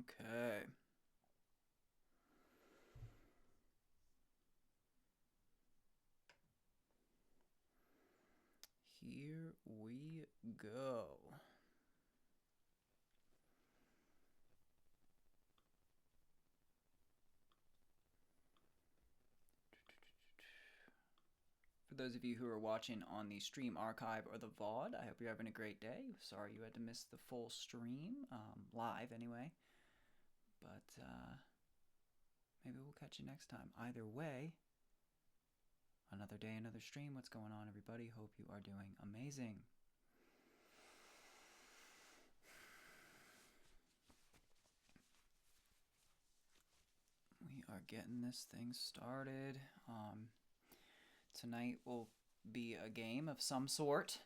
Okay. Here we go. For those of you who are watching on the stream archive or the VOD, I hope you're having a great day. Sorry you had to miss the full stream, live anyway. But maybe we'll catch you next time. Either way, another day, another stream. What's going on, everybody? Hope you are doing amazing. We are getting this thing started. Tonight will be a game of some sort.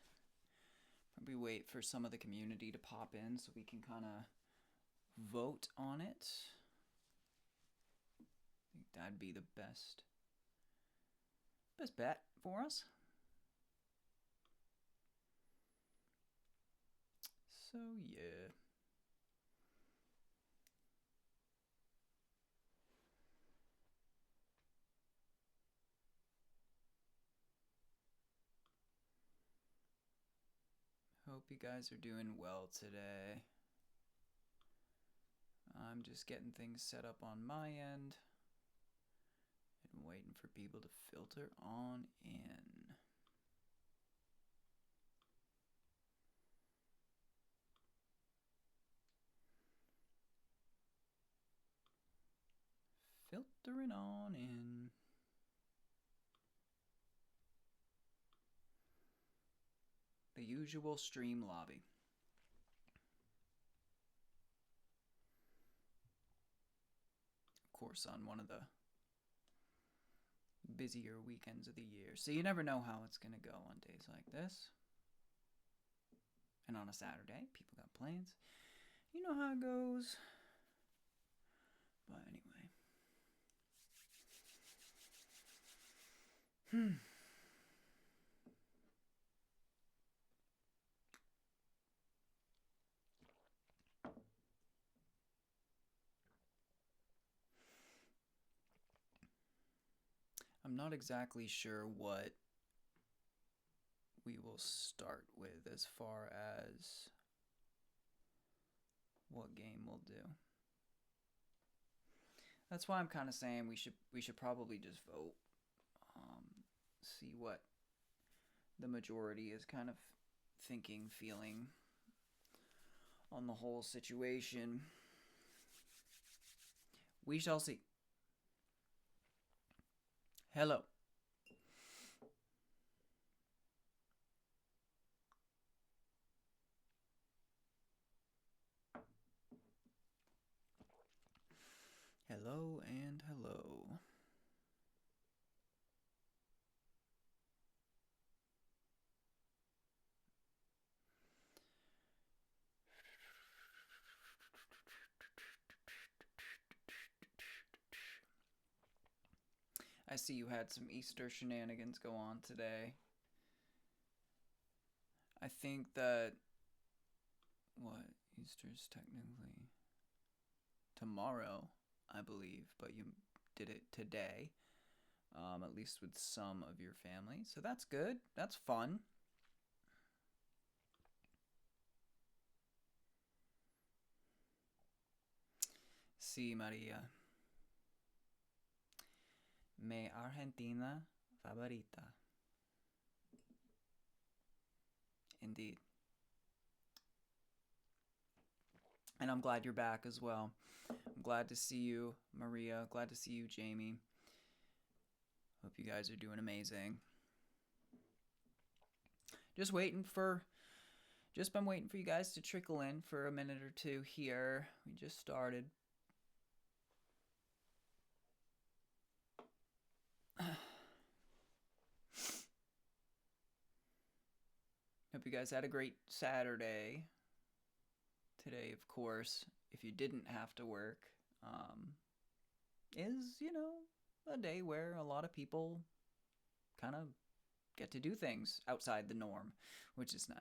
Probably wait for some of the community to pop in so we can kind of vote on it. I think that'd be the best bet for us. So yeah. Hope you guys are doing well today. I'm just getting things set up on my end and waiting for people to filter on in. Filtering on in. The usual stream lobby. Of course, on one of the busier weekends of the year. So you never know how it's going to go on days like this. And on a Saturday, people got plans. You know how it goes. But anyway. I'm not exactly sure what we will start with as far as what game we'll do. That's why I'm kind of saying we should probably just vote. See what the majority is kind of thinking, feeling on the whole situation. We shall see. Hello. Hello and hello. I see you had some Easter shenanigans go on today. I think that what Easter's technically tomorrow, I believe, but you did it today, at least with some of your family. So that's good. That's fun. Sí, María. Mi Argentina favorita. Indeed. And I'm glad you're back as well. I'm glad to see you, Maria. Glad to see you, Jamie. Hope you guys are doing amazing. Just been waiting for you guys to trickle in for a minute or two here. We just started. Hope you guys had a great Saturday. Today, of course, if you didn't have to work, is, a day where a lot of people kind of get to do things outside the norm, which is nice.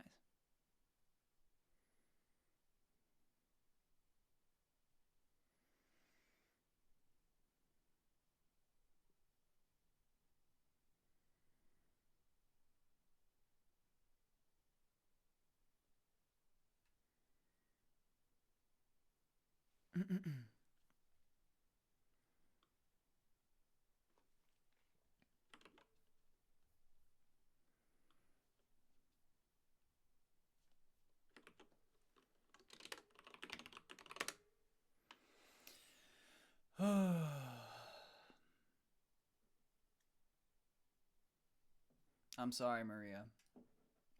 I'm sorry, Maria.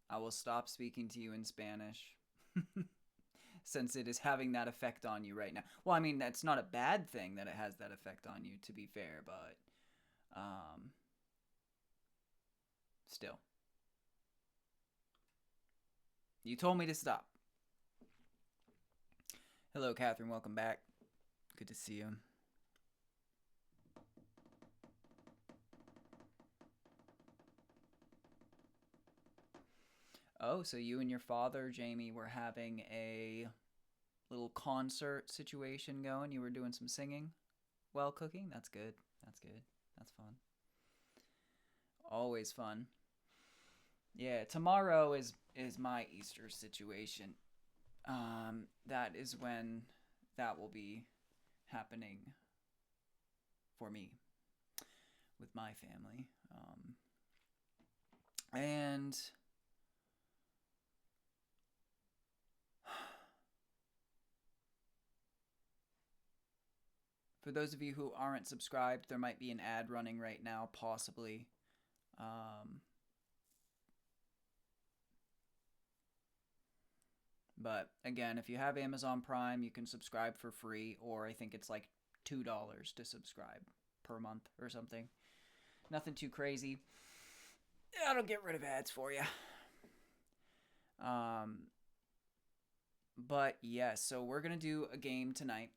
I will stop speaking to you in Spanish since it is having that effect on you right now. Well, I mean, that's not a bad thing that it has that effect on you, to be fair, but um, still. You told me to stop. Hello, Catherine. Welcome back. Good to see you. Oh, so you and your father, Jamie, were having a little concert situation going. You were doing some singing while cooking. That's good. That's good. That's fun. Always fun. Yeah, tomorrow is my Easter situation. That is when that will be happening for me with my family. And for those of you who aren't subscribed, there might be an ad running right now, possibly. Um, but again, if you have Amazon Prime, you can subscribe for free, or I think it's like $2 to subscribe per month or something. Nothing too crazy. That'll get rid of ads for you. But yes, yeah, so we're gonna do a game tonight.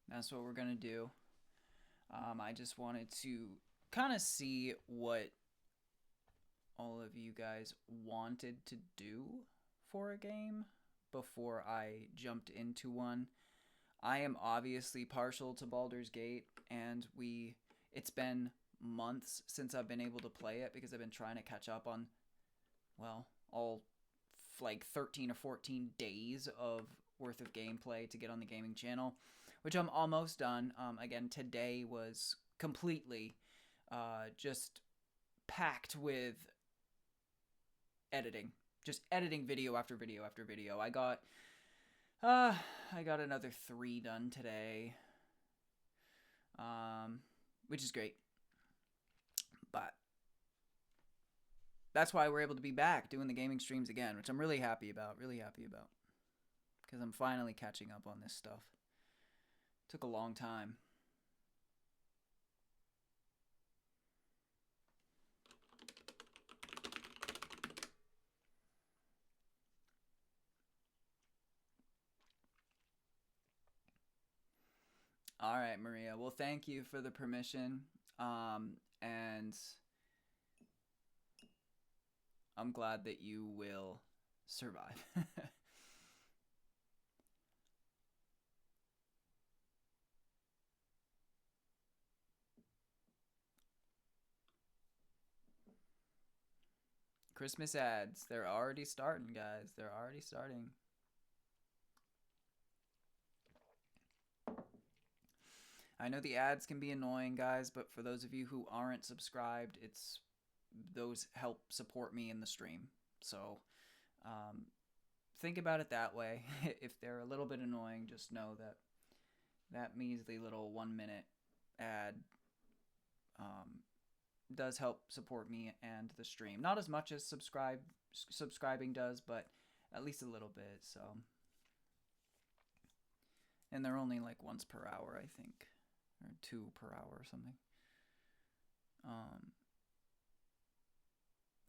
That's what we're gonna do. I just wanted to kind of see what all of you guys wanted to do for a game before I jumped into one. I am obviously partial to Baldur's Gate, and it's been months since I've been able to play it because I've been trying to catch up on, well, all like 13 or 14 days of worth of gameplay to get on the gaming channel, which I'm almost done. Again, today was completely just packed with editing, just editing video after video after video. I got another 3 done today, which is great. But that's why we're able to be back doing the gaming streams again, which I'm really happy about. Really happy about, because I'm finally catching up on this stuff. Took a long time. All right, Maria. Well, thank you for the permission. And I'm glad that you will survive. Christmas ads. They're already starting, guys. They're already starting. I know the ads can be annoying, guys, but for those of you who aren't subscribed, those help support me in the stream. So think about it that way. If they're a little bit annoying, just know that that measly little 1-minute ad does help support me and the stream. Not as much as subscribing does, but at least a little bit. So, and they're only like once per hour, I think, or 2 per hour or something.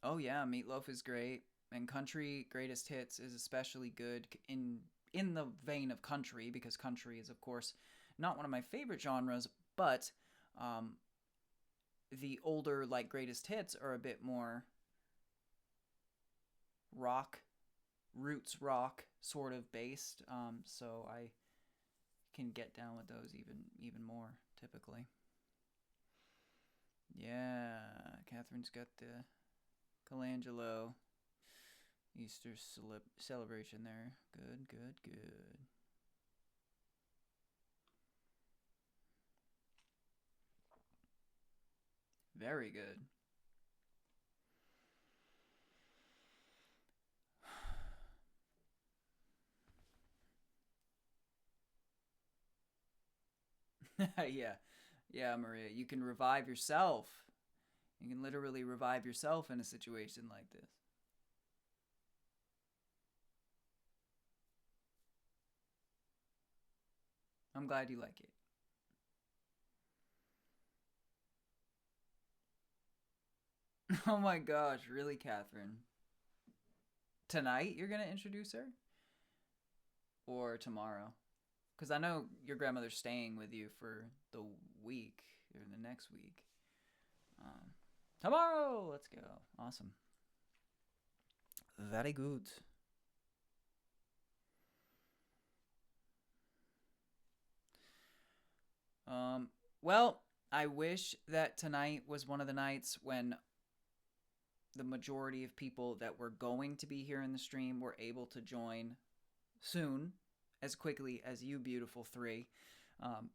Oh yeah, Meatloaf is great, and Country Greatest Hits is especially good in the vein of country, because country is of course not one of my favorite genres, but the older like greatest hits are a bit more rock, roots rock sort of based. So I can get down with those even more typically. Yeah, Catherine's got the Colangelo. Easter celebration there. Good, good, good. Very good. Yeah. Yeah, Maria. You can revive yourself. You can literally revive yourself in a situation like this. I'm glad you like it. Oh my gosh, really, Catherine? Tonight you're gonna introduce her? Or tomorrow? Because I know your grandmother's staying with you for the week or the next week. Um, Tomorrow! Let's go. Awesome. Very good. Um, well, I wish that tonight was one of the nights when the majority of people that were going to be here in the stream were able to join soon, as quickly as you beautiful three. Um,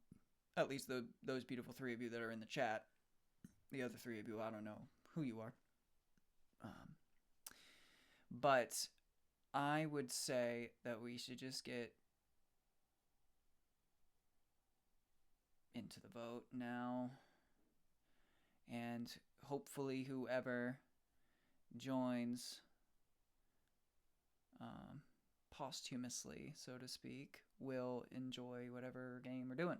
at least those beautiful three of you that are in the chat. The other three of you, I don't know who you are. But I would say that we should just get into the vote now. And hopefully, whoever joins posthumously, so to speak, will enjoy whatever game we're doing.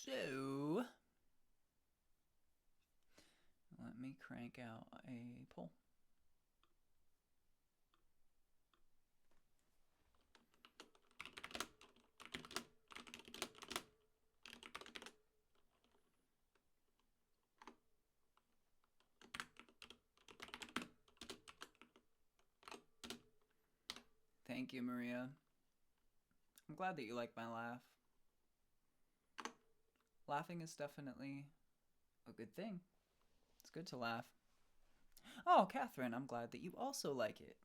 So, let me crank out a poll. Thank you, Maria. I'm glad that you like my laugh. Laughing is definitely a good thing. It's good to laugh. Oh, Catherine, I'm glad that you also like it.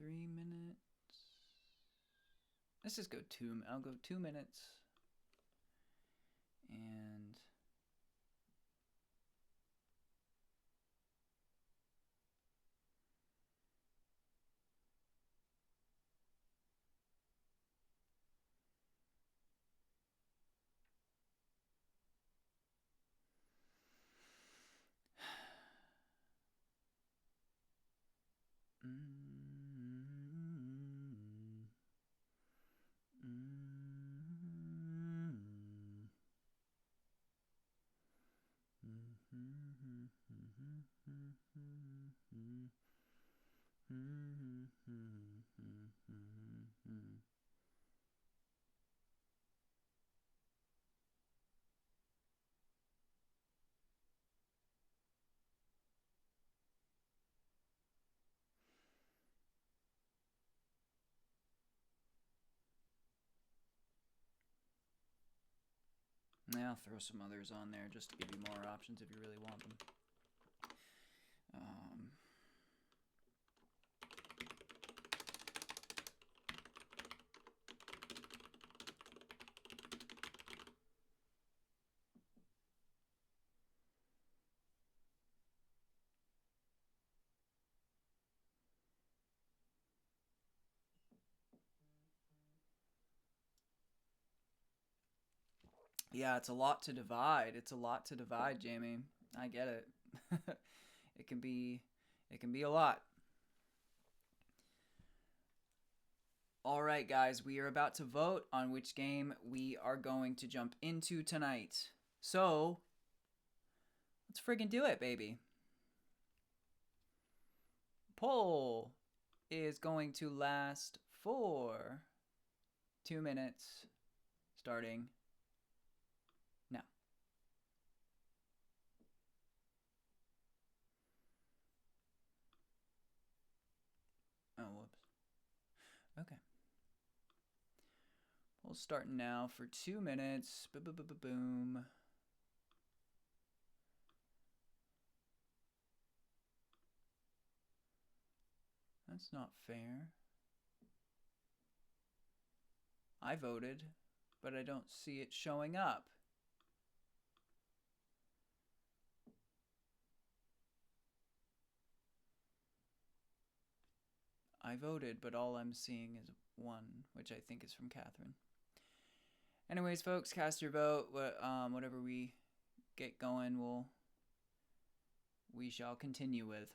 $3 minutes. Let's just go two. I'll go 2 minutes. And yeah, I'll throw some others on there just to give you more options if you really want them. Yeah, it's a lot to divide. It's a lot to divide, Jamie. I get it. it can be a lot. All right, guys, we are about to vote on which game we are going to jump into tonight. So, let's friggin' do it, baby. Poll is going to last for 2 minutes, starting now. We'll start now for 2 minutes. Boom. That's not fair. I voted, but I don't see it showing up. I voted, but all I'm seeing is 1, which I think is from Catherine. Anyways, folks, cast your vote. Whatever we get going, we shall continue with.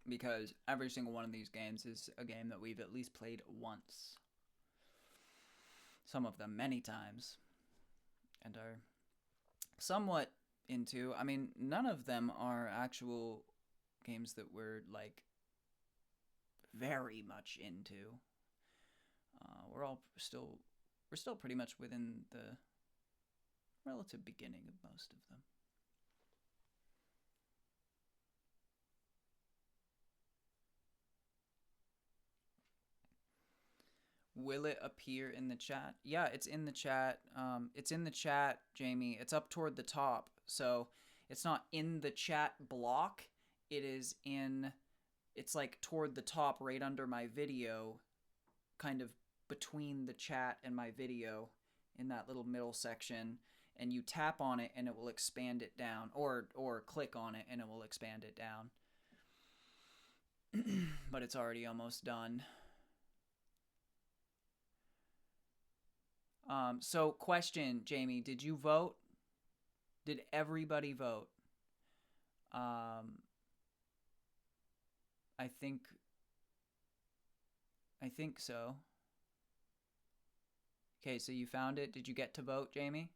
Because every single one of these games is a game that we've at least played once. Some of them many times. And are somewhat into. I mean, none of them are actual games that we're, like, very much into. We're still pretty much within the relative beginning of most of them. Will it appear in the chat? Yeah, it's in the chat. It's in the chat, Jamie. It's up toward the top. So it's not in the chat block. It's like toward the top right under my video, kind of between the chat and my video in that little middle section. And you tap on it and it will expand it down, or click on it and it will expand it down. But it's already almost done. So question, Jamie, did you vote? Did everybody vote? I think so. Okay, so you found it. Did you get to vote, Jamie?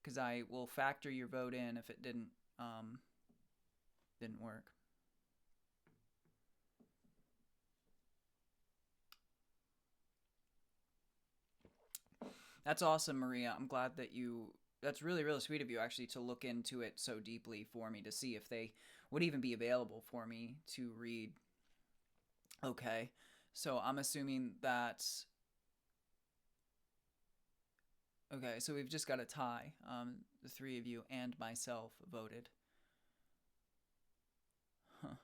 Because I will factor your vote in if it didn't work. That's awesome, Maria. I'm glad that that's really, really sweet of you, actually, to look into it so deeply for me to see if they would even be available for me to read. Okay, so I'm assuming that... Okay, so we've just got a tie. The 3 of you and myself voted. Huh.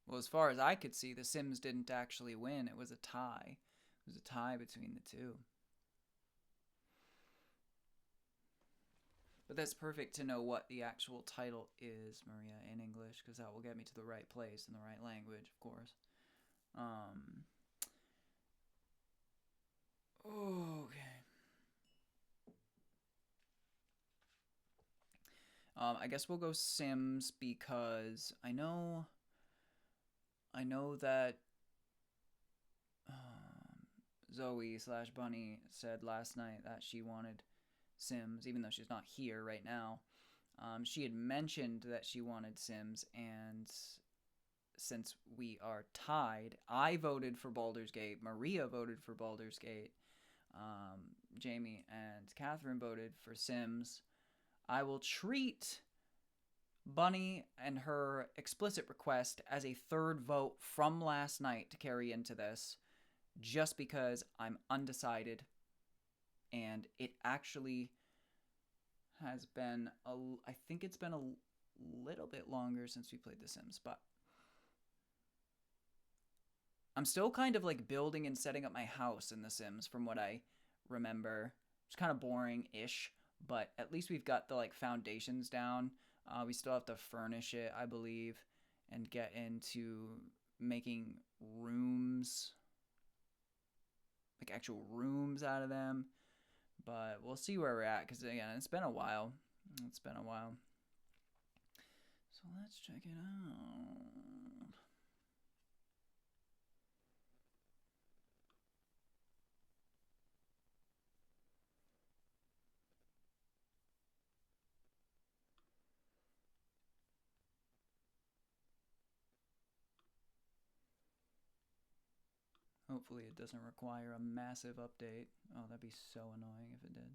Well, as far as I could see, The Sims didn't actually win. It was a tie. It was a tie between the two. But that's perfect to know what the actual title is, Maria, in English, because that will get me to the right place in the right language, of course. Okay. I guess we'll go Sims because I know that Zoe/Bunny said last night that she wanted Sims, even though she's not here right now. She had mentioned that she wanted Sims, and since we are tied, I voted for Baldur's Gate, Maria voted for Baldur's Gate, Jamie and Catherine voted for Sims. I will treat Bunny and her explicit request as a third vote from last night to carry into this, just because I'm undecided, and it actually has been I think it's been a little bit longer since we played The Sims, but I'm still kind of like building and setting up my house in The Sims from what I remember. It's kind of boring-ish, but at least we've got the like foundations down. We still have to furnish it, I believe, and get into making rooms, like actual rooms out of them. But we'll see where we're at, because again, it's been a while. So let's check it out. Hopefully it doesn't require a massive update. Oh, that'd be so annoying if it did.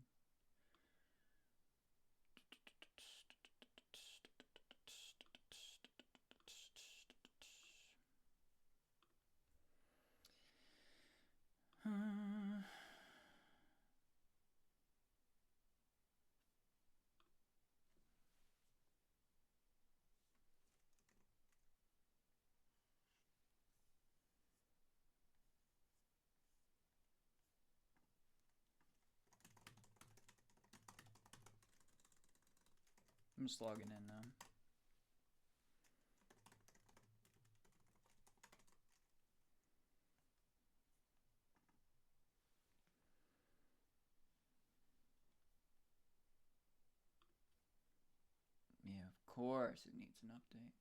I'm just logging in now. Yeah, of course it needs an update.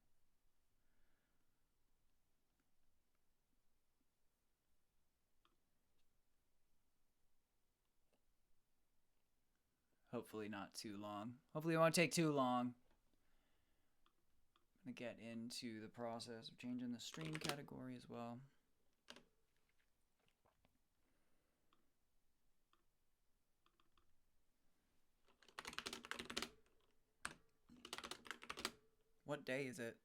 Hopefully not too long. Hopefully it won't take too long. I'm going to get into the process of changing the stream category as well. What day is it?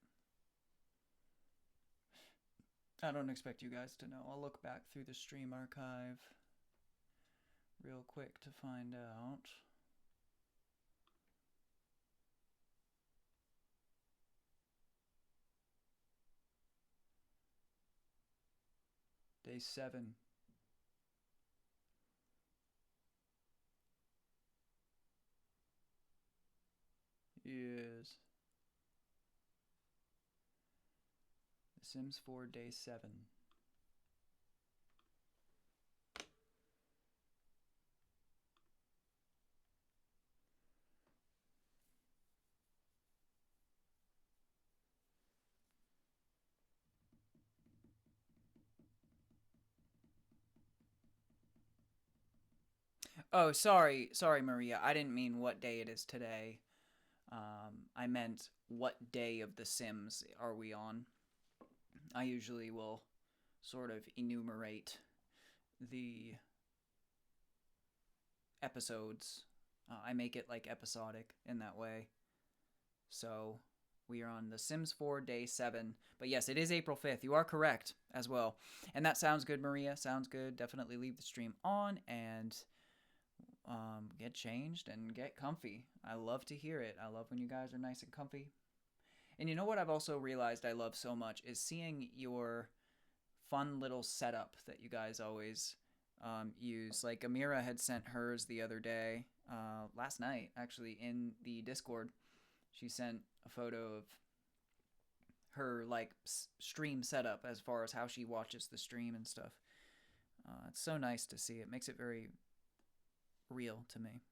I don't expect you guys to know. I'll look back through the stream archive real quick to find out. Day 7. Yes. The Sims 4 Day 7. Oh, sorry, Maria. I didn't mean what day it is today. I meant what day of The Sims are we on? I usually will sort of enumerate the episodes. I make it like episodic in that way. So we are on The Sims 4 Day 7. But yes, it is April 5th. You are correct as well. And that sounds good, Maria. Sounds good. Definitely leave the stream on and get changed and get comfy. I love to hear it. I love when you guys are nice and comfy. And you know what I've also realized I love so much is seeing your fun little setup that you guys always use. Like Amira had sent hers the other day, last night actually, in the Discord. She sent a photo of her like stream setup as far as how she watches the stream and stuff. It's so nice to see. It makes it very real to me.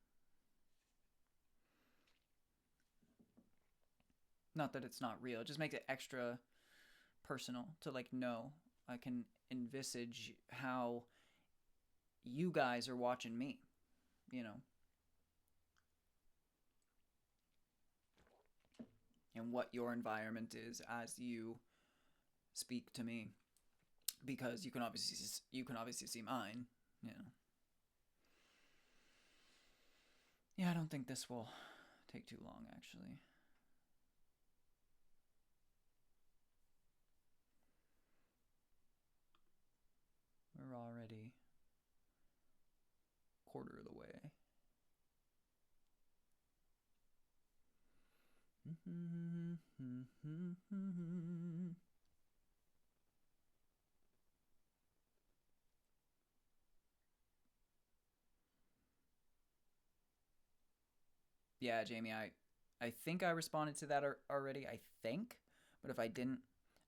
Not that it's not real, it just makes it extra personal to like know. I can envisage how you guys are watching me, you know, and what your environment is as you speak to me, because you can obviously see mine, you know. Yeah, I don't think this will take too long actually. We're already quarter of the way. Yeah, Jamie, I think I responded to that already. I think, but if I didn't,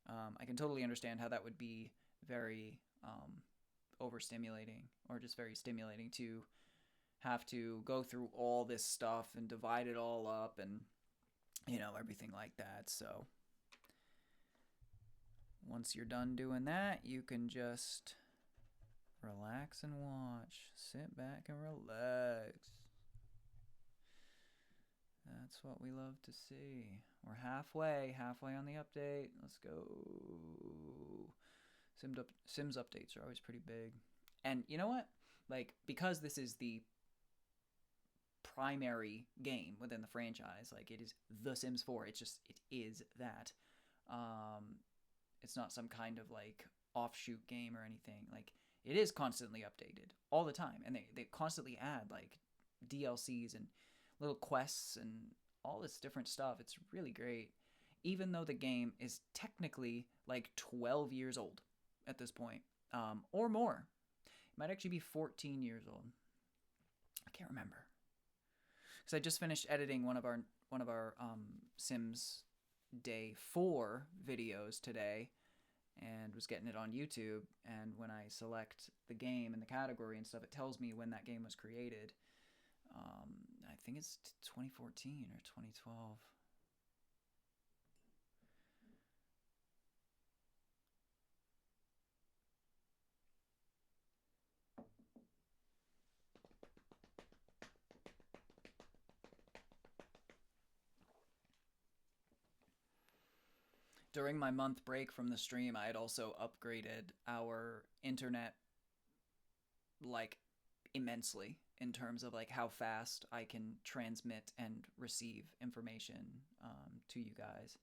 I can totally understand how that would be very overstimulating or just very stimulating to have to go through all this stuff and divide it all up and everything like that. So once you're done doing that, you can just relax and watch. Sit back and relax. That's what we love to see. We're halfway on the update. Let's go. Sims updates are always pretty big. And you know what? Like, because this is the primary game within the franchise, like it is The Sims 4. It is that. Um, it's not some kind of like offshoot game or anything. Like it is constantly updated all the time, and they constantly add like DLCs and little quests and all this different stuff. It's really great, even though the game is technically like 12 years old at this point, or more. It might actually be 14 years old. I can't remember because I just finished editing one of our Sims Day 4 videos today, and was getting it on YouTube. And when I select the game and the category and stuff, it tells me when that game was created. I think it's 2014 or 2012. During my month break from the stream, I had also upgraded our internet like immensely in terms of like how fast I can transmit and receive information to you guys.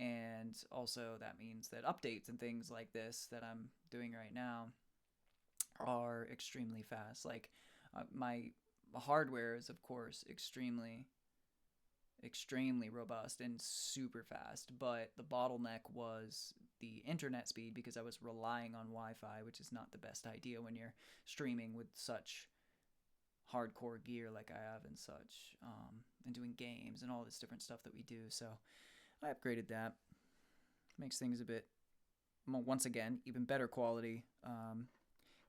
And also that means that updates and things like this that I'm doing right now are extremely fast. Like my hardware is of course extremely robust and super fast, but the bottleneck was the internet speed because I was relying on Wi-Fi, which is not the best idea when you're streaming with such hardcore gear like I have and such, and doing games and all this different stuff that we do. So I upgraded that. Makes things a bit, once again, even better quality.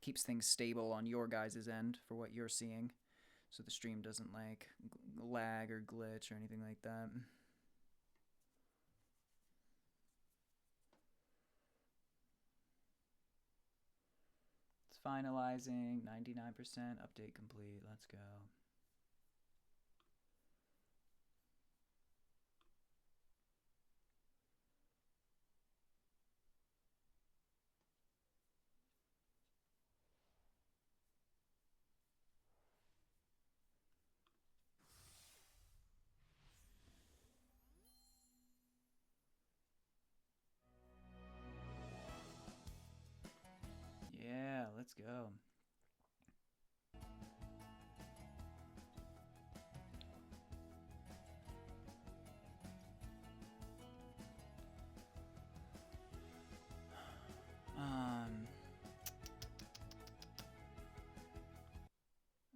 Keeps things stable on your guys' end for what you're seeing, so the stream doesn't like lag or glitch or anything like that. It's finalizing, 99% update complete. Let's go. Yeah, let's go.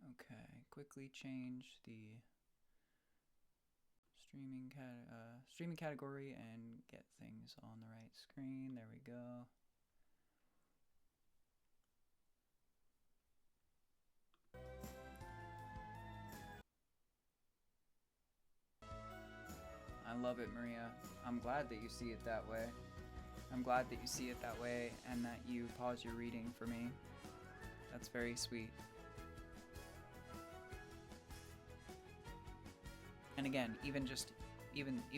Okay, quickly change the streaming category and get things on the right screen. There we go. I love it, Maria. I'm glad that you see it that way. I'm glad that you see it that way and that you pause your reading for me. That's very sweet. And again, even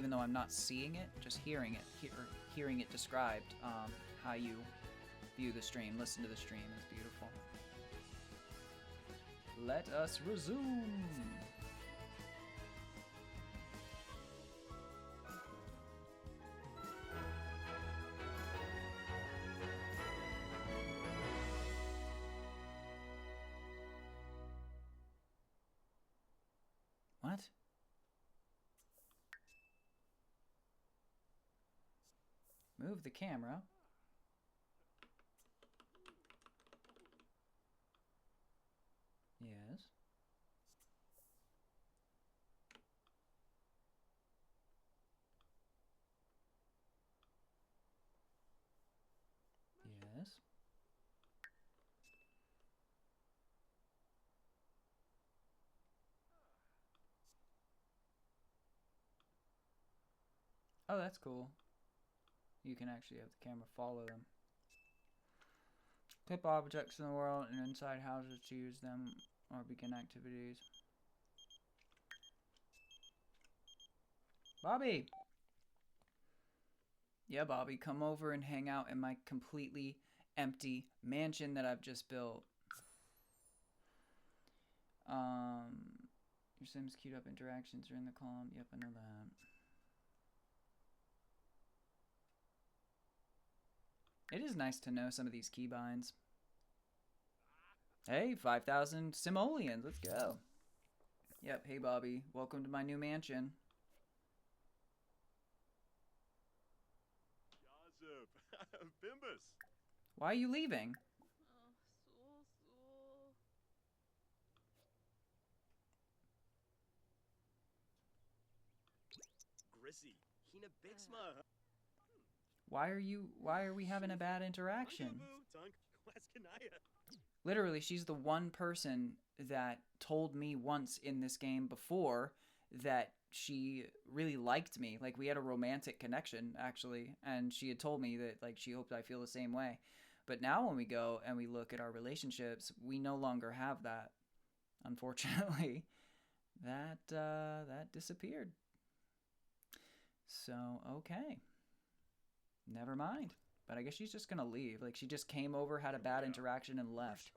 though I'm not seeing it, just hearing it, hearing it described, how you view the stream, listen to the stream is beautiful. Let us resume. What? Move the camera. Yes. Yes. Oh, that's cool. You can actually have the camera follow them. Clip objects in the world and inside houses to use them or begin activities. Bobby! Yeah, Bobby, come over and hang out in my completely empty mansion that I've just built. Your Sims queued up interactions are in the column. Yep, I know that. It is nice to know some of these keybinds. Hey, 5,000 simoleons. Let's go. Yep, hey Bobby. Welcome to my new mansion. Bimbus. Why are you leaving? Grissy. Hina Bixma. Why are we having a bad interaction? Literally, she's the one person that told me once in this game before that she really liked me. Like, we had a romantic connection, actually, and she had told me that, like, she hoped I feel the same way. But now when we go and we look at our relationships, we no longer have that. Unfortunately, that disappeared. So, okay. Never mind. But I guess she's just gonna leave. Like, she just came over, had a bad interaction, and left.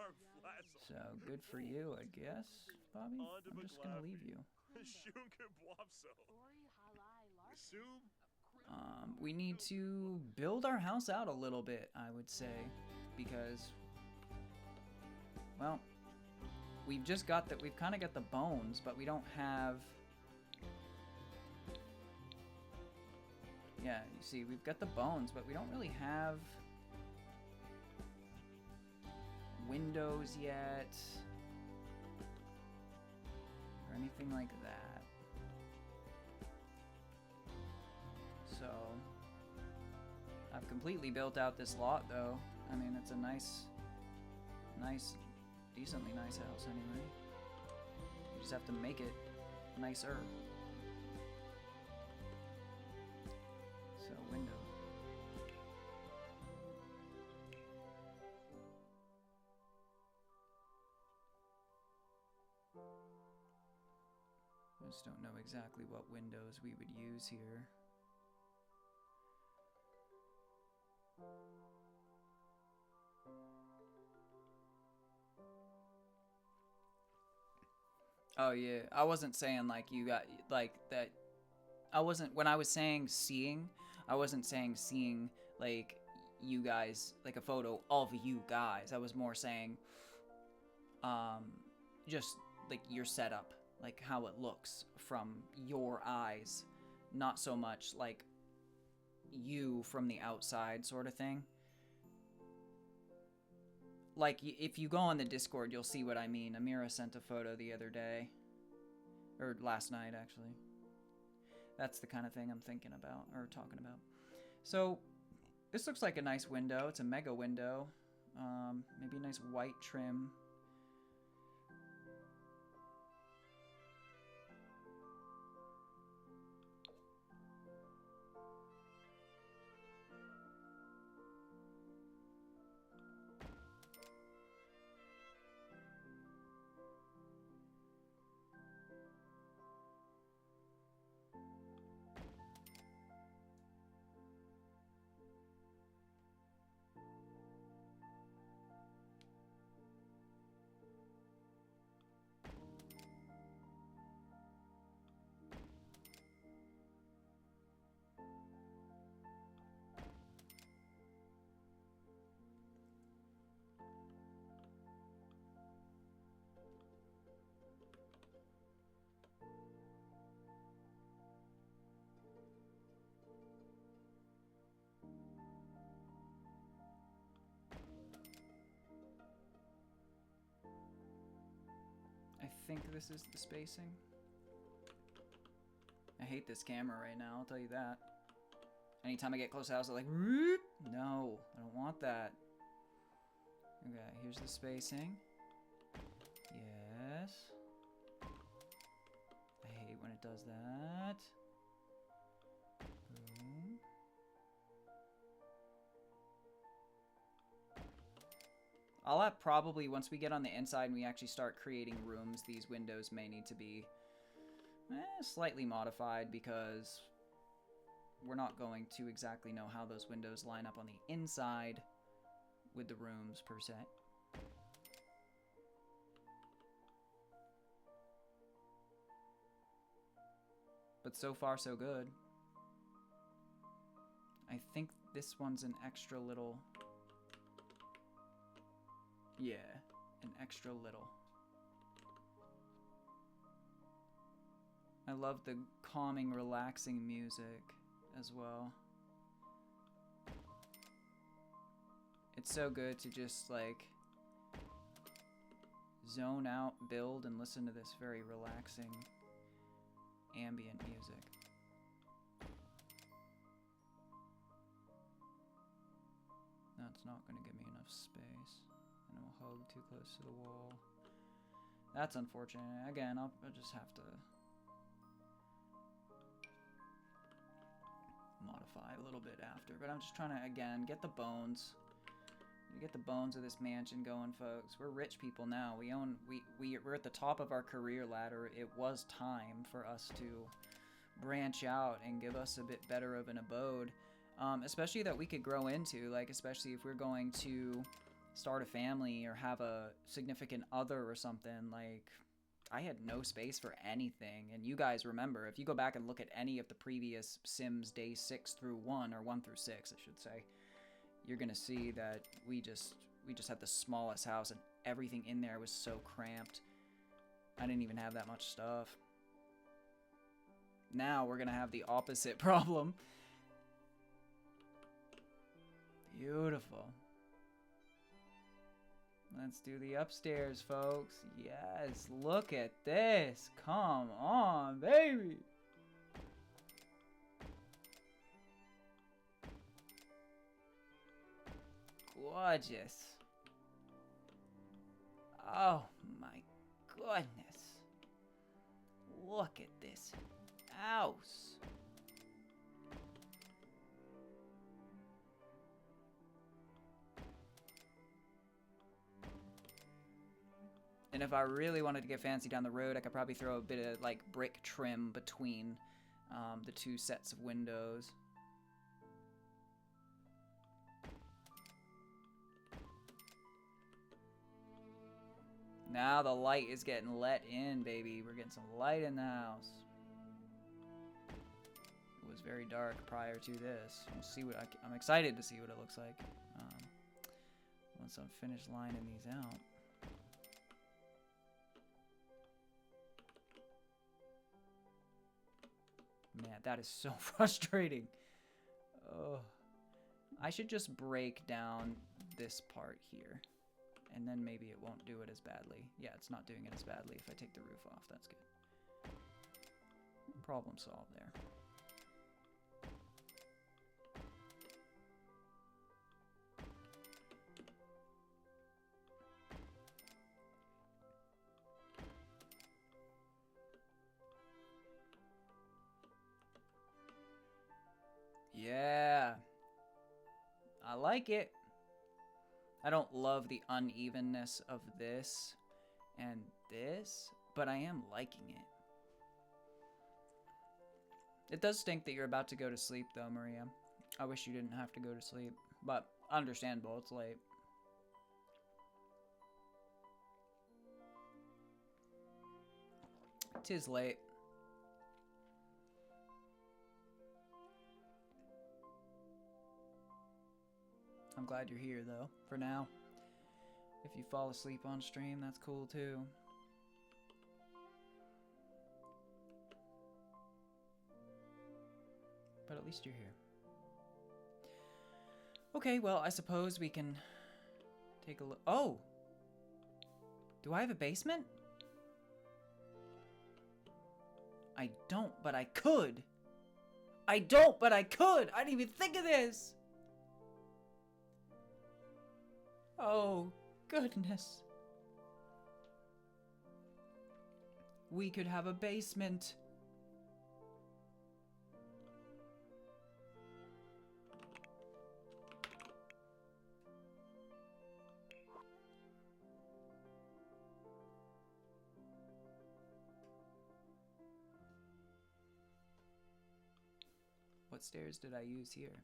So, good for you, I guess, Bobby. I'm just gonna leave you. We need to build our house out a little bit, I would say. Because, well, we've just got that. We've kind of got the bones, but we don't have... Yeah, you see, we've got the bones, but we don't really have windows yet or anything like that. So I've completely built out this lot, though. I mean, it's a nice, decently nice house anyway. You just have to make it nicer. So, window. I just don't know exactly what windows we would use here. Oh yeah, I wasn't saying like you got like that. I wasn't, when I was saying seeing, I wasn't saying seeing like you guys, like a photo of you guys. I was more saying just like your setup, like how it looks from your eyes, not so much like you from the outside sort of thing. Like, if you go on the Discord, you'll see what I mean. Amira sent a photo the other day. Or last night, actually. That's the kind of thing I'm thinking about, or talking about. So, this looks like a nice window. It's a mega window. Maybe a nice white trim. I think this is the spacing. I hate this camera right now, I'll tell you that. Anytime I get close to the house, I'm like, no, I don't want that. Okay, here's the spacing. Yes. I hate when it does that. Boom. I'll have probably, once we get on the inside and we actually start creating rooms, these windows may need to be slightly modified because we're not going to exactly know how those windows line up on the inside with the rooms per se. But so far so good. I think this one's an extra little... Yeah, an extra little. I love the calming, relaxing music as well. It's so good to just like zone out, build, and listen to this very relaxing ambient music. That's not going to give me enough space. And it will hug too close to the wall. That's unfortunate. Again, I'll just have to modify a little bit after. But I'm just trying to, again, get the bones. Get the bones of this mansion going, folks. We're rich people now. We're at the top of our career ladder. It was time for us to branch out and give us a bit better of an abode. Especially that we could grow into, like, especially if we're going to start a family or have a significant other or something. Like, I had no space for anything, and you guys remember, if you go back and look at any of the previous Sims Day 6 through 1, or 1 through 6, I should say, you're gonna see that we just had the smallest house, and everything in there was so cramped. I didn't even have that much stuff. Now we're gonna have the opposite problem. Beautiful. Let's do the upstairs, folks. Yes, look at this. Come on, baby. Gorgeous. Oh my goodness. Look at this house. And if I really wanted to get fancy down the road, I could probably throw a bit of like brick trim between the two sets of windows. Now the light is getting let in, baby. We're getting some light in the house. It was very dark prior to this. We'll see what I'm excited to see what it looks like once I'm finished lining these out. Man, that is so frustrating. Oh, I should just break down this part here. And then maybe it won't do it as badly. Yeah, it's not doing it as badly if I take the roof off. That's good. Problem solved there. Yeah. I like it. I don't love the unevenness of this and this, but I am liking it. It does stink that you're about to go to sleep, though, Maria. I wish you didn't have to go to sleep, but understandable, it's late. Tis late. I'm glad you're here, though, for now. If you fall asleep on stream, that's cool, too. But at least you're here. Okay, well, I suppose we can take a look. Oh! Do I have a basement? I don't, but I could! I don't, but I could! I didn't even think of this! Oh, goodness. We could have a basement. What stairs did I use here?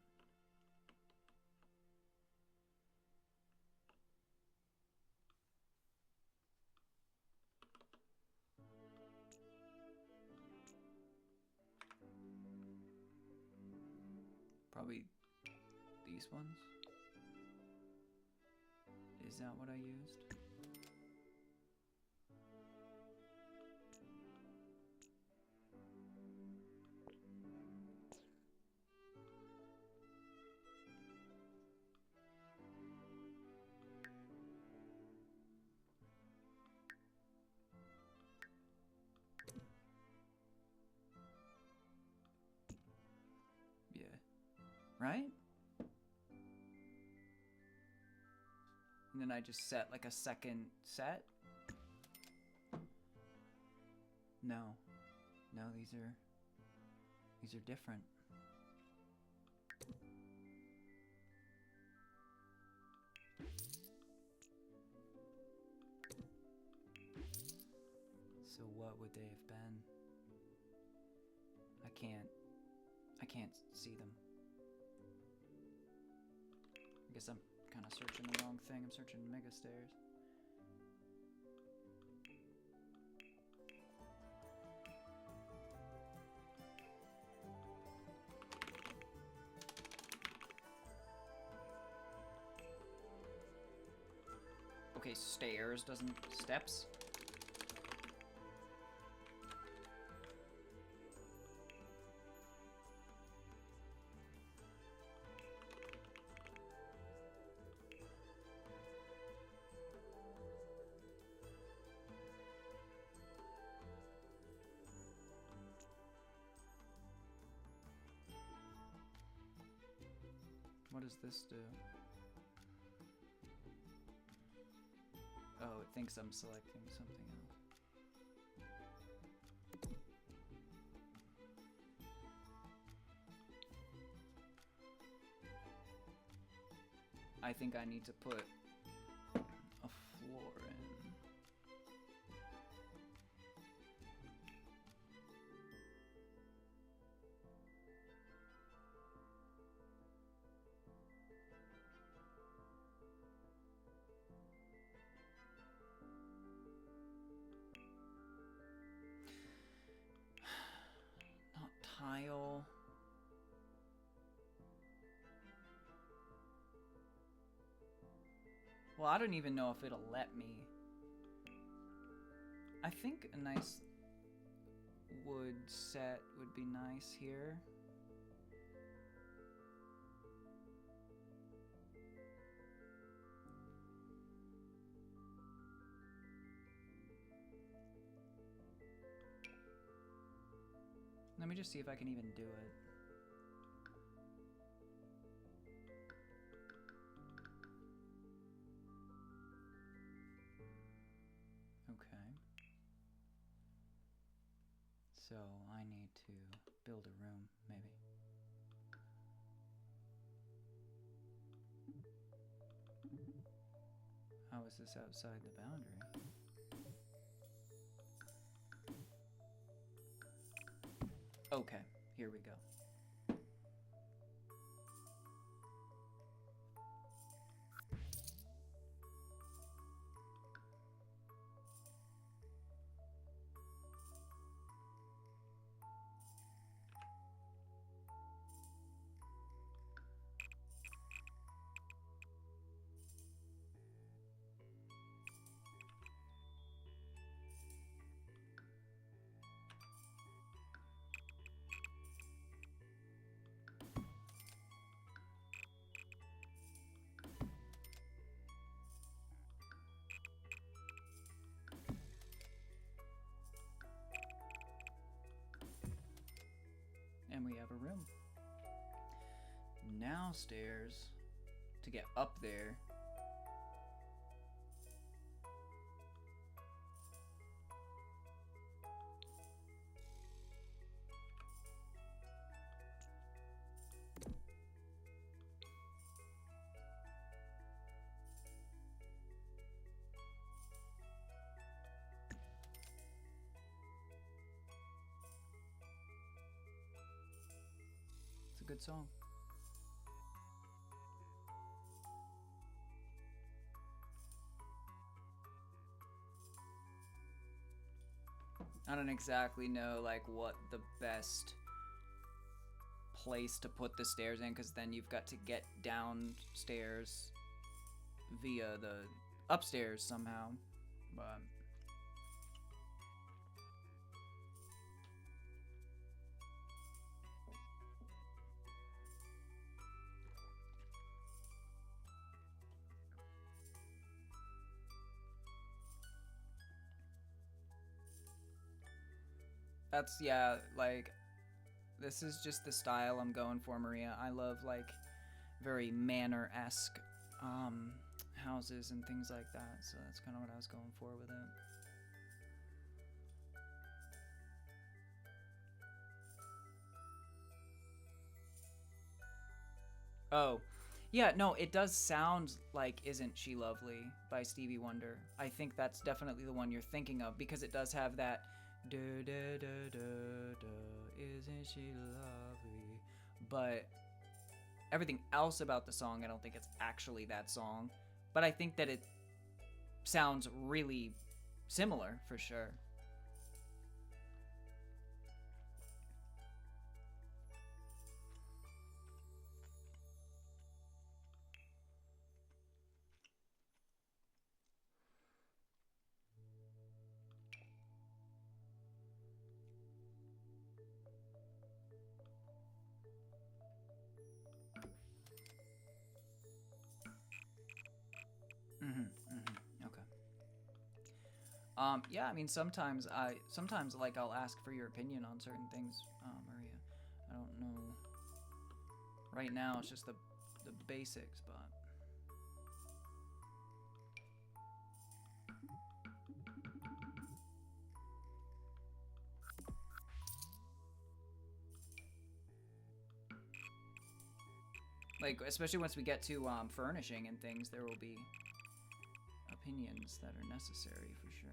Probably these ones. Is that what I used? Yeah. Right? And then I just set like a second set. No. No, these are different. So what would they have been? I can't see them. I guess I'm kind of searching the wrong thing. I'm searching Mega Stairs. Okay, stairs doesn't... steps? What does this do? Oh, it thinks I'm selecting something else. I think I need to put a floor in. Not tile. Well, I don't even know if it'll let me. I think a nice wood set would be nice here. Let me just see if I can even do it. Okay. So I need to build a room, maybe. How is this outside the boundary? Okay, here we go. And we have a room. Now stairs to get up there. It's a good song. I don't exactly know like what the best place to put the stairs in, because then you've got to get downstairs via the upstairs somehow. But that's, yeah, like, this is just the style I'm going for, Maria. I love, like, very manor-esque houses and things like that, so that's kind of what I was going for with it. Oh, yeah, no, it does sound like Isn't She Lovely by Stevie Wonder. I think that's definitely the one you're thinking of, because it does have that da da da da da, isn't she lovely? But everything else about the song, I don't think it's actually that song. But I think that it sounds really similar, for sure. Okay. Yeah, I mean, sometimes like I'll ask for your opinion on certain things, Maria. I don't know. Right now, it's just the basics, but like, especially once we get to furnishing and things, there will be opinions that are necessary for sure.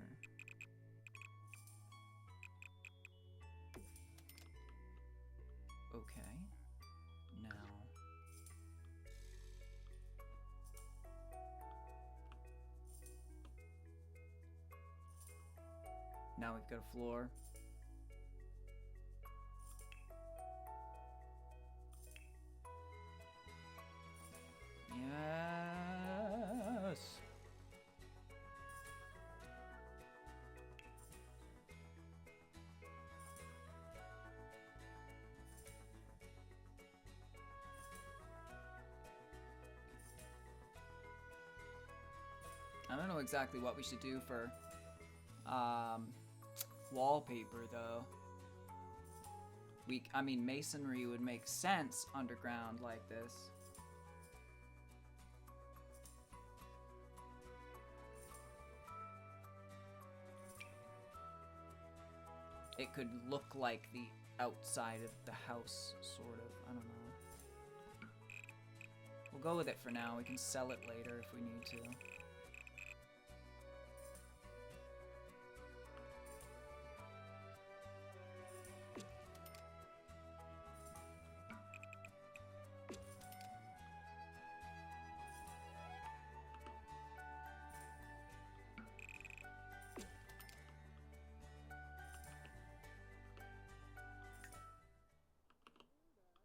Okay. Now we've got a floor. Yes. I don't know exactly what we should do for wallpaper though. I mean, masonry would make sense underground like this. It could look like the outside of the house, sort of. I don't know. We'll go with it for now. We can sell it later if we need to.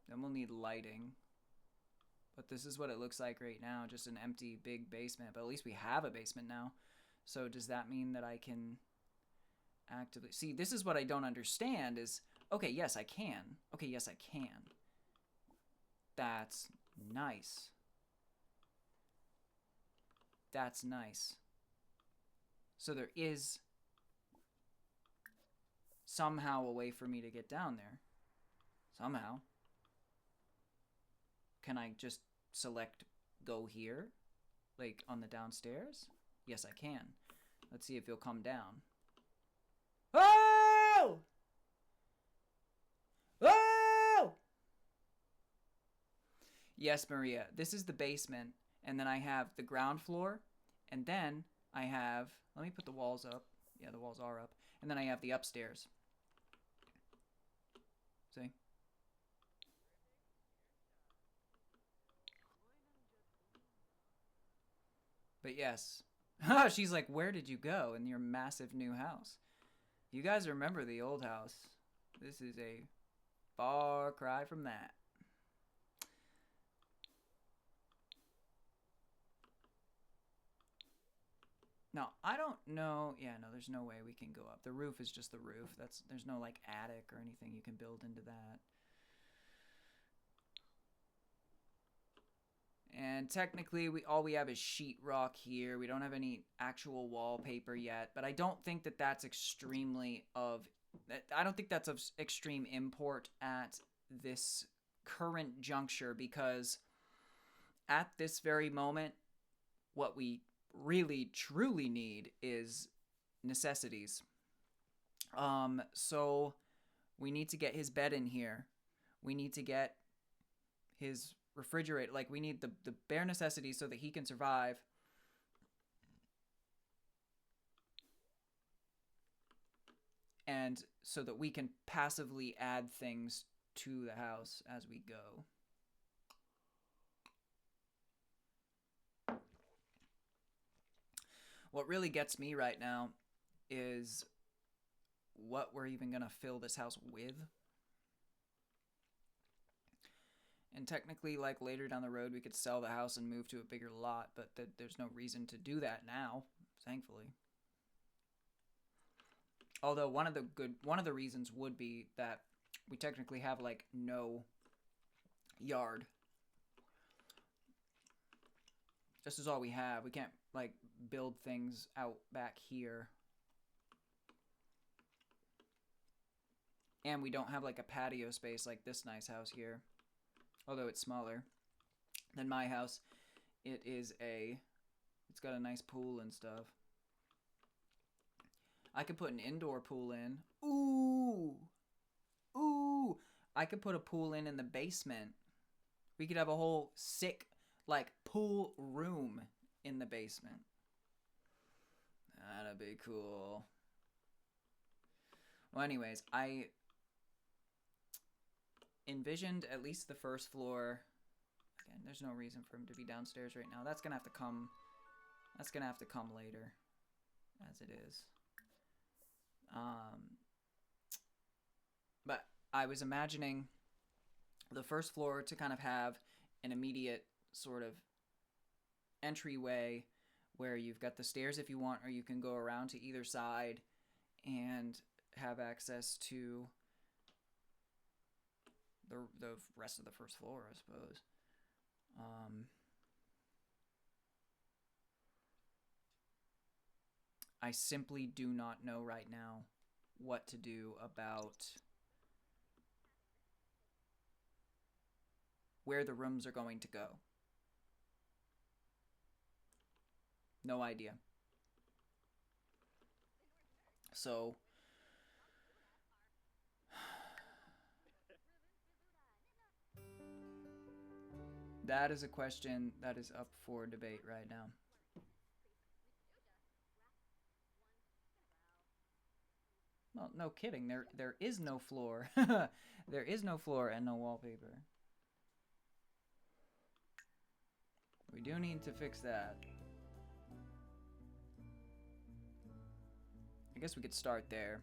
Then we'll need lighting. But this is what it looks like right now, just an empty big basement. But at least we have a basement now. So does that mean that I can actively... See, this is what I don't understand is... Okay, yes, I can. Okay, yes, I can. That's nice. That's nice. So there is somehow a way for me to get down there. Somehow. Can I just select go here? Like on the downstairs? Yes, I can. Let's see if he'll come down. Oh! Oh! Yes, Maria. This is the basement. And then I have the ground floor. And then I have... Let me put the walls up. Yeah, the walls are up. And then I have the upstairs. See? But yes. She's like, where did you go in your massive new house? You guys remember the old house. This is a far cry from that. Now, I don't know. Yeah, no, there's no way we can go up. The roof is just the roof. There's no like attic or anything you can build into that. And technically, all we have is sheetrock here. We don't have any actual wallpaper yet, but I don't think that that's extremely of. I don't think that's of extreme import at this current juncture, because at this very moment, what we really truly need is necessities. So we need to get his bed in here. We need to get his refrigerator. Like, we need the bare necessities so that he can survive. And so that we can passively add things to the house as we go. What really gets me right now is what we're even going to fill this house with. And technically, like, later down the road, we could sell the house and move to a bigger lot, but there's no reason to do that now, thankfully. Although one of the reasons would be that we technically have like no yard. This is all we have. We can't like build things out back here. And we don't have like a patio space like this nice house here. Although it's smaller than my house. It's got a nice pool and stuff. I could put an indoor pool in. Ooh! Ooh! I could put a pool in the basement. We could have a whole sick, like, pool room in the basement. That'd be cool. Well, anyways, I envisioned at least the first floor. Again, there's no reason for him to be downstairs right now. That's gonna have to come later, as it is. But I was imagining the first floor to kind of have an immediate sort of entryway where you've got the stairs if you want, or you can go around to either side and have access to the rest of the first floor, I suppose. I simply do not know right now what to do about where the rooms are going to go. No idea. So that is a question that is up for debate right now. Well, no kidding. There is no floor. There is no floor and no wallpaper. We do need to fix that. I guess we could start there.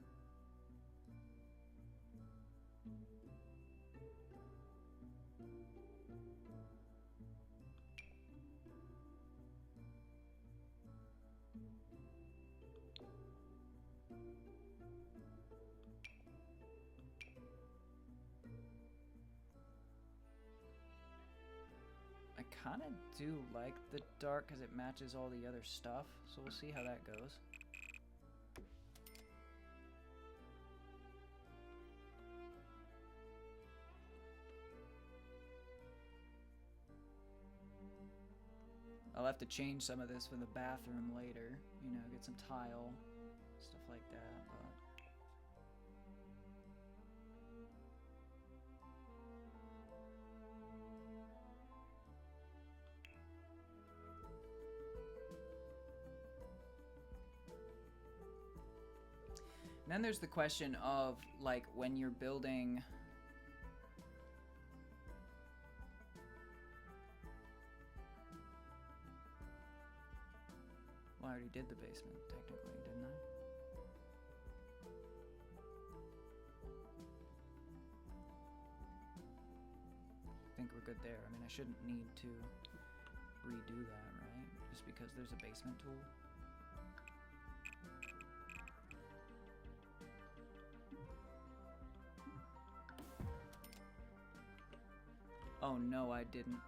I kind of do like the dark because it matches all the other stuff, so we'll see how that goes. I'll have to change some of this for the bathroom later, you know, get some tile, stuff like that, but... And then there's the question of, like, when you're building... Well, I already did the basement, technically, didn't I? I think we're good there. I mean, I shouldn't need to redo that, right? Just because there's a basement tool. Oh no, I didn't.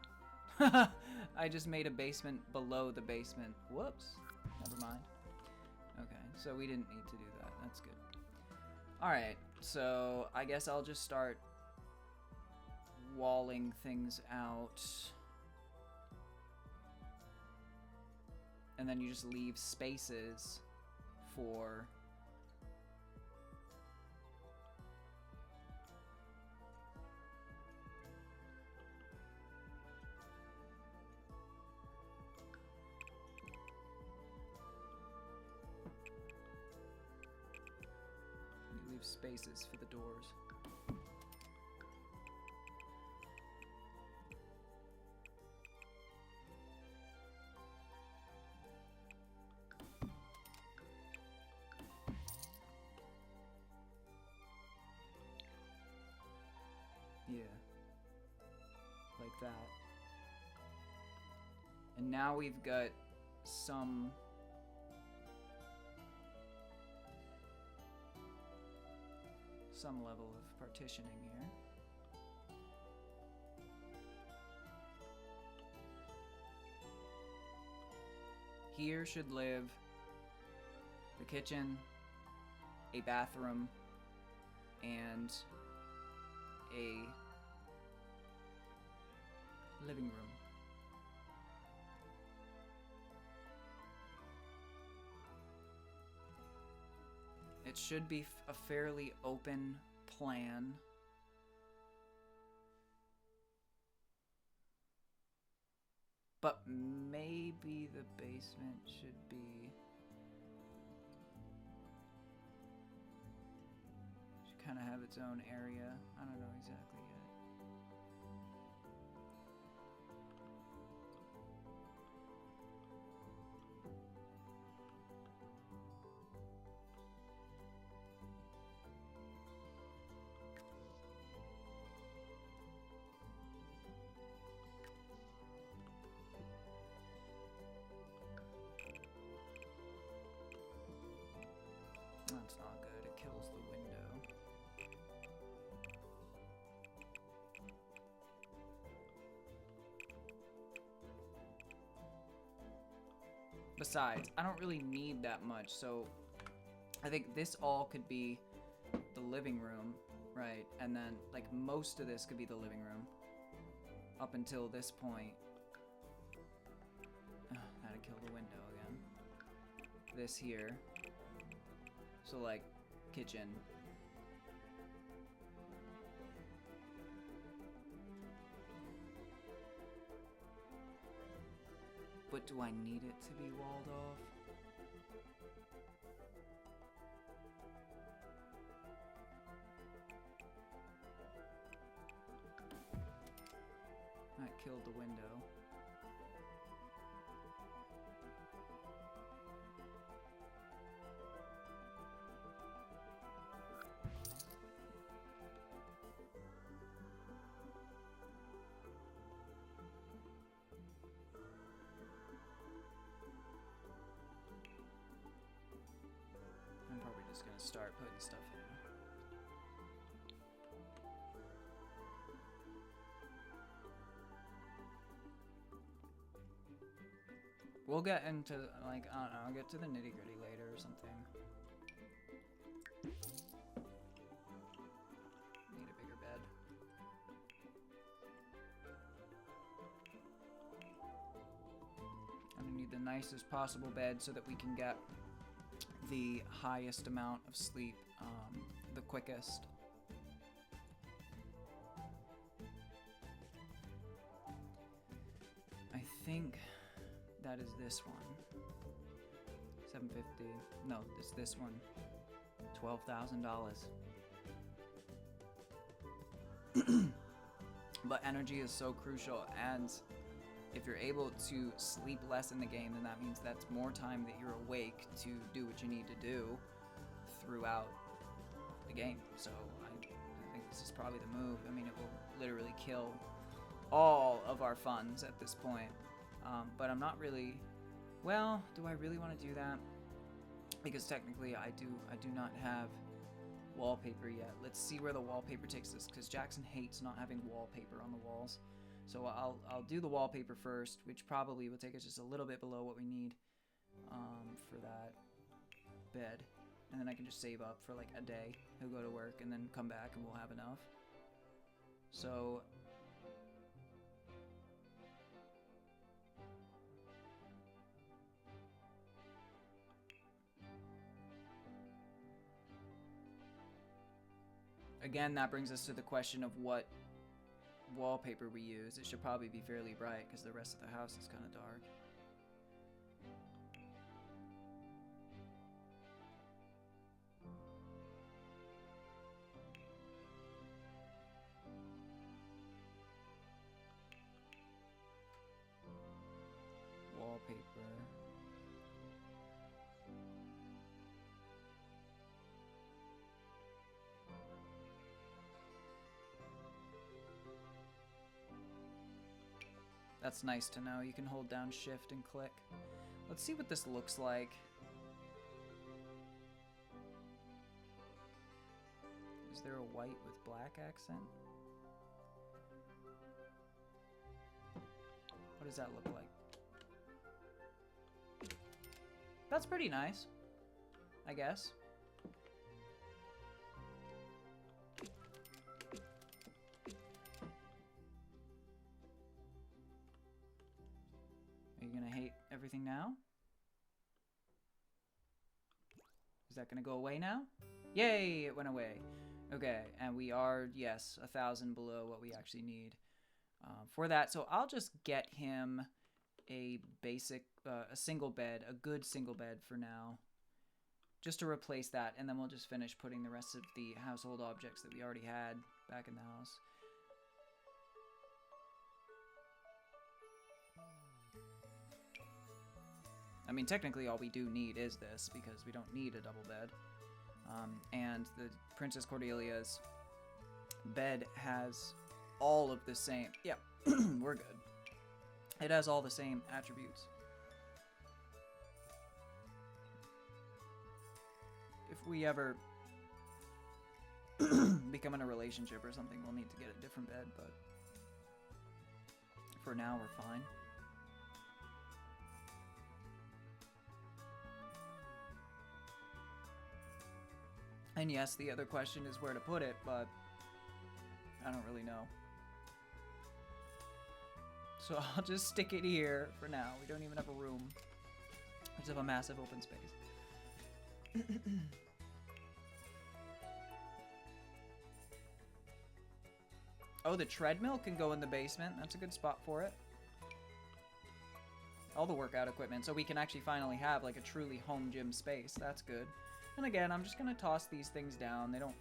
I just made a basement below the basement. Whoops. Never mind. Okay, so we didn't need to do that. That's good. Alright, so I guess I'll just start walling things out. And then you just leave spaces for... You leave spaces for the doors. Yeah, like that. And now we've got some level of partitioning here. Here should live the kitchen, a bathroom, and a living room. It should be a fairly open plan. But maybe the basement should be... should kind of have its own area. I don't know exactly yet. That's not good. It kills the window. Besides, I don't really need that much, so I think this all could be the living room, right? And then, like, most of this could be the living room up until this point. Had to kill the window again. This here. So, like, kitchen. But do I need it to be walled off? That killed the window. I'm probably just gonna start putting stuff in. We'll get into, like, I don't know, I'll get to the nitty-gritty later or something. Need a bigger bed. I'm gonna need the nicest possible bed so that we can get the highest amount of sleep the quickest. I think that is this one. 750. No, it's this one. $12,000. But energy is so crucial, and if you're able to sleep less in the game, then that means that's more time that you're awake to do what you need to do throughout the game. So I think this is probably the move. I mean, it will literally kill all of our funds at this point. But I'm not really... Well, do I really want to do that? Because technically I do not have wallpaper yet. Let's see where the wallpaper takes us, because Jackson hates not having wallpaper on the walls. So I'll do the wallpaper first, which probably will take us just a little bit below what we need for that bed. And then I can just save up for like a day. He'll go to work and then come back and we'll have enough. So again, that brings us to the question of what wallpaper we use. It should probably be fairly bright because the rest of the house is kind of dark. Wallpaper. That's nice to know. You can hold down shift and click. Let's see what this looks like. Is there a white with black accent? What does that look like? That's pretty nice, I guess. Are you gonna hate everything now? Is that gonna go away now? Yay, it went away. Okay, and we are, yes, 1,000 below what we actually need for that. So I'll just get him a basic, a single bed, a good single bed for now, just to replace that, and then we'll just finish putting the rest of the household objects that we already had back in the house. I mean, technically all we do need is this, because we don't need a double bed. And the Princess Cordelia's bed has all of the same... Yeah, we're good. It has all the same attributes. If we ever become in a relationship or something, we'll need to get a different bed, but for now, we're fine. And yes, the other question is where to put it, but I don't really know. So I'll just stick it here for now. We don't even have a room. We just have a massive open space. Oh, the treadmill can go in the basement. That's a good spot for it. All the workout equipment, so we can actually finally have like a truly home gym space. That's good. And again, I'm just gonna toss these things down. They don't...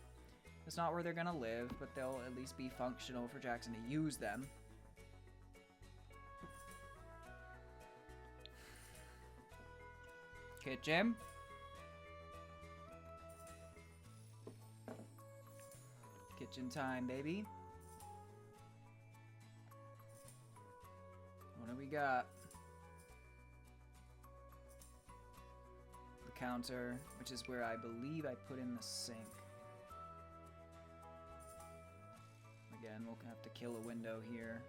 It's not where they're gonna live, but they'll at least be functional for Jackson to use them. Kitchen. Kitchen time, baby. What do we got? The counter, which is where I believe I put in the sink. Again, we'll have to kill a window here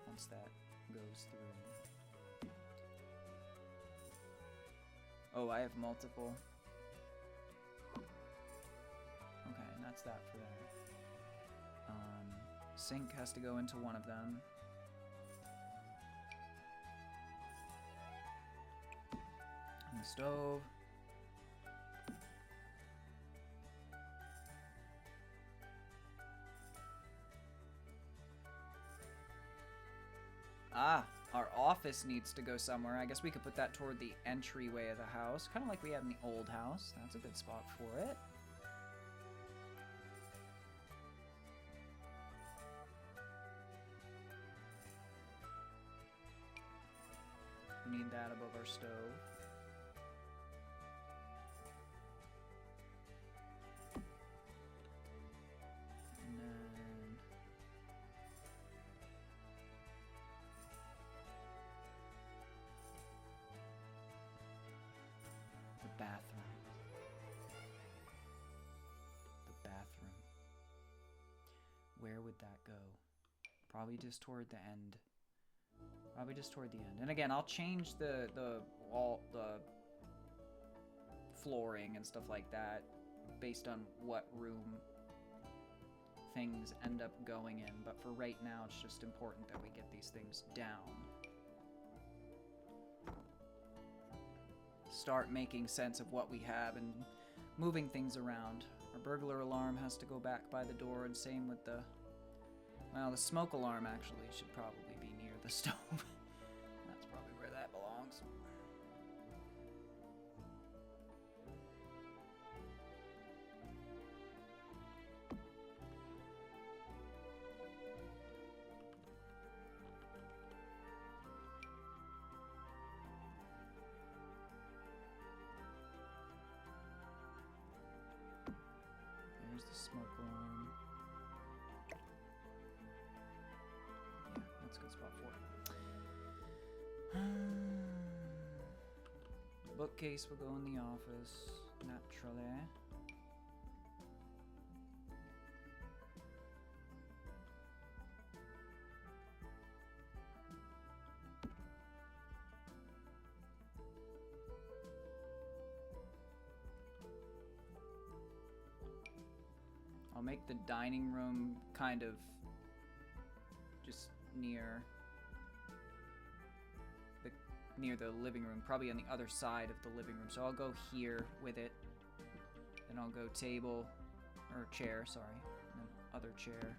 once that goes through. Oh, I have multiple. Okay, and that's that for that. Sink has to go into one of them. And the stove. Ah, our office needs to go somewhere. I guess we could put that toward the entryway of the house. Kind of like we had in the old house. That's a good spot for it. We need that above our stove. And then... the bathroom. The bathroom. Where would that go? Probably just toward the end. Probably just toward the end. And again, I'll change the flooring and stuff like that based on what room things end up going in. But for right now, it's just important that we get these things down. Start making sense of what we have and moving things around. Our burglar alarm has to go back by the door, and same with the... Well, the smoke alarm actually should probably be near the stove. That's probably where that belongs. There's the smoke alarm. Yeah, that's a good spot for it. The bookcase will go in the office, naturally. I'll make the dining room kind of just near the living room, probably on the other side of the living room. So I'll go here with it. Then I'll go table, or chair, sorry. And then other chair.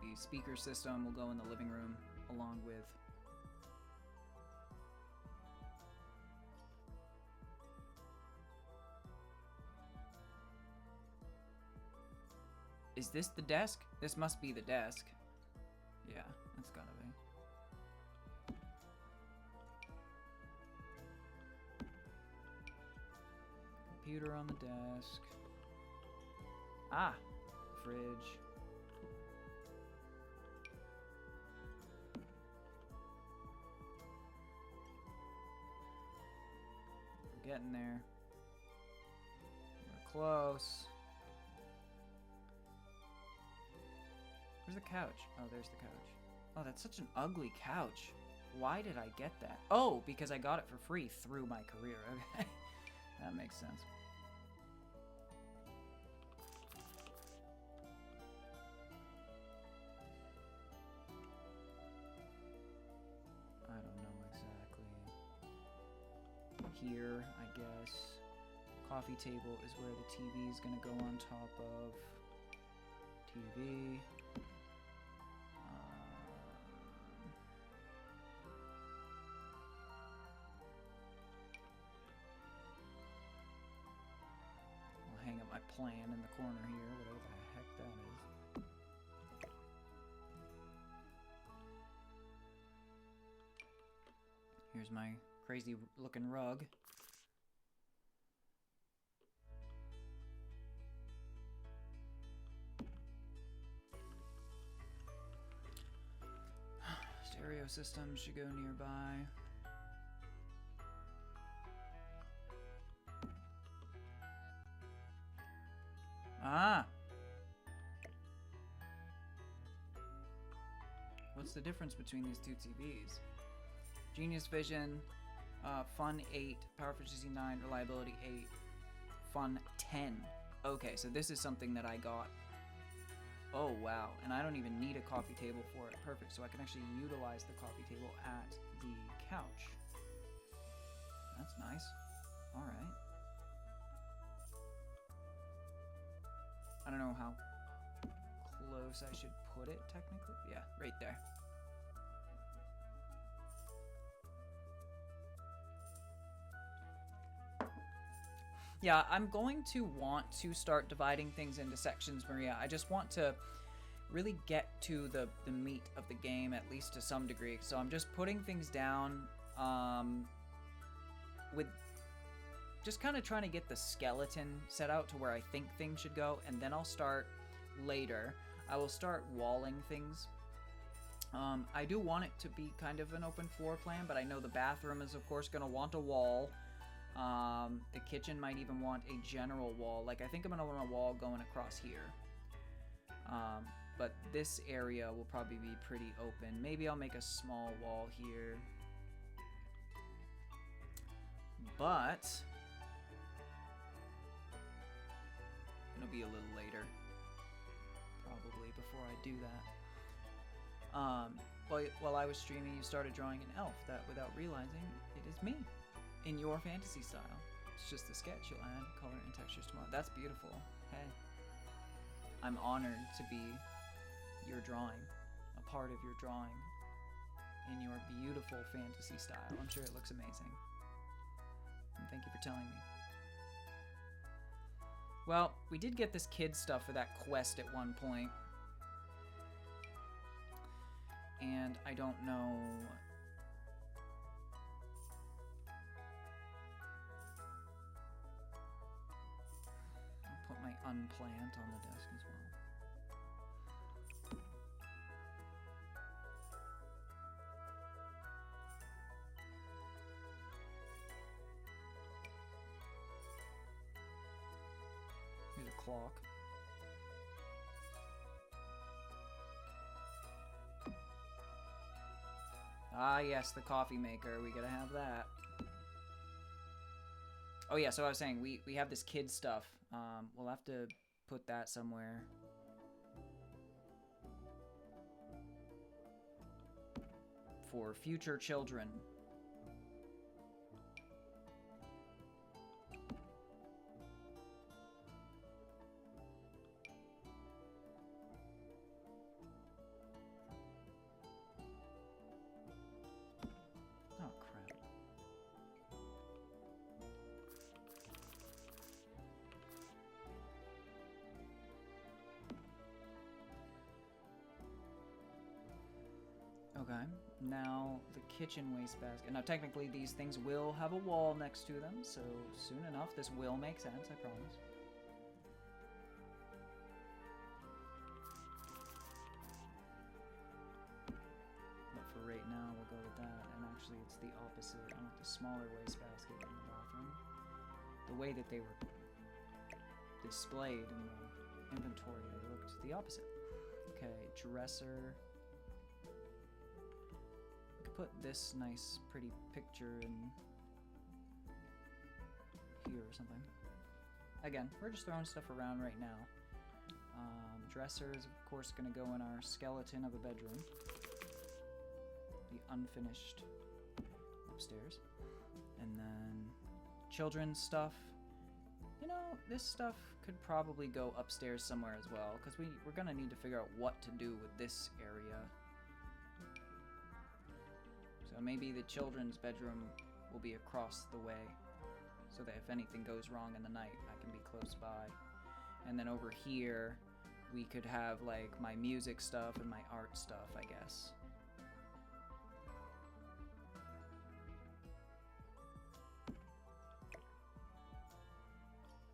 The speaker system will go in the living room along with... Is this the desk? This must be the desk. Yeah, that's gotta be. Computer on the desk. Ah, fridge. We're getting there. We're close. Where's the couch? Oh, there's the couch. Oh, that's such an ugly couch. Why did I get that? Oh, because I got it for free through my career. Okay. That makes sense. I don't know exactly. Here, I guess. Coffee table is where the TV is going to go on top of. TV. Hang up my plan in the corner here, whatever the heck that is. Here's my crazy looking rug. Stereo system should go nearby. Ah! What's the difference between these two TVs? Genius Vision, Fun 8, Power Efficiency 9, Reliability 8, Fun 10. Okay, so this is something that I got. Oh, wow. And I don't even need a coffee table for it. Perfect. So I can actually utilize the coffee table at the couch. That's nice. All right. I don't know how close I should put it, technically. Yeah, right there. Yeah, I'm going to want to start dividing things into sections, Maria. I just want to really get to the meat of the game, at least to some degree. So I'm just putting things down with just kind of trying to get the skeleton set out to where I think things should go, and then I'll start later. I will start walling things. I do want it to be kind of an open floor plan, but I know the bathroom is, of course, going to want a wall. The kitchen might even want a general wall. Like, I think I'm gonna want a wall going across here. But this area will probably be pretty open. Maybe I'll make a small wall here. But it'll be a little later, probably, before I do that. While I was streaming, you started drawing an elf that, without realizing, it is me, in your fantasy style. It's just a sketch. You'll add color and textures tomorrow. That's beautiful. Hey, I'm honored to be your drawing, a part of your drawing, in your beautiful fantasy style. I'm sure it looks amazing. And thank you for telling me. Well, we did get this kid stuff for that quest at one point. And I don't know... I'll put my unplant on the desk as well. Here's a clock. Ah, yes, the coffee maker. We gotta have that. Oh, yeah, so I was saying, we have this kid stuff. We'll have to put that somewhere. For future children. Okay, now the kitchen wastebasket. Now technically these things will have a wall next to them, so soon enough this will make sense, I promise. But for right now we'll go with that, and actually it's the opposite. I want the smaller wastebasket in the bathroom. The way that they were displayed in the inventory, they looked the opposite. Okay, dresser. Put this nice pretty picture in here or something. Again, we're just throwing stuff around right now. Dresser is of course going to go in our skeleton of a bedroom, the unfinished upstairs. And then children's stuff, you know, this stuff could probably go upstairs somewhere as well, because we're going to need to figure out what to do with this area. So maybe the children's bedroom will be across the way, so that if anything goes wrong in the night, I can be close by. And then over here, we could have like my music stuff and my art stuff, I guess.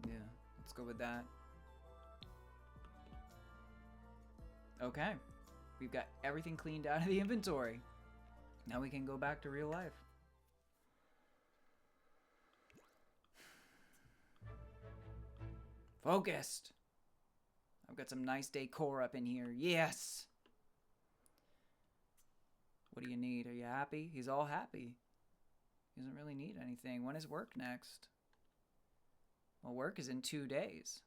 Yeah, let's go with that. Okay, we've got everything cleaned out of the inventory. Now we can go back to real life. Focused. I've got some nice decor up in here. Yes! What do you need? Are you happy? He's all happy. He doesn't really need anything. When is work next? Well, work is in 2 days.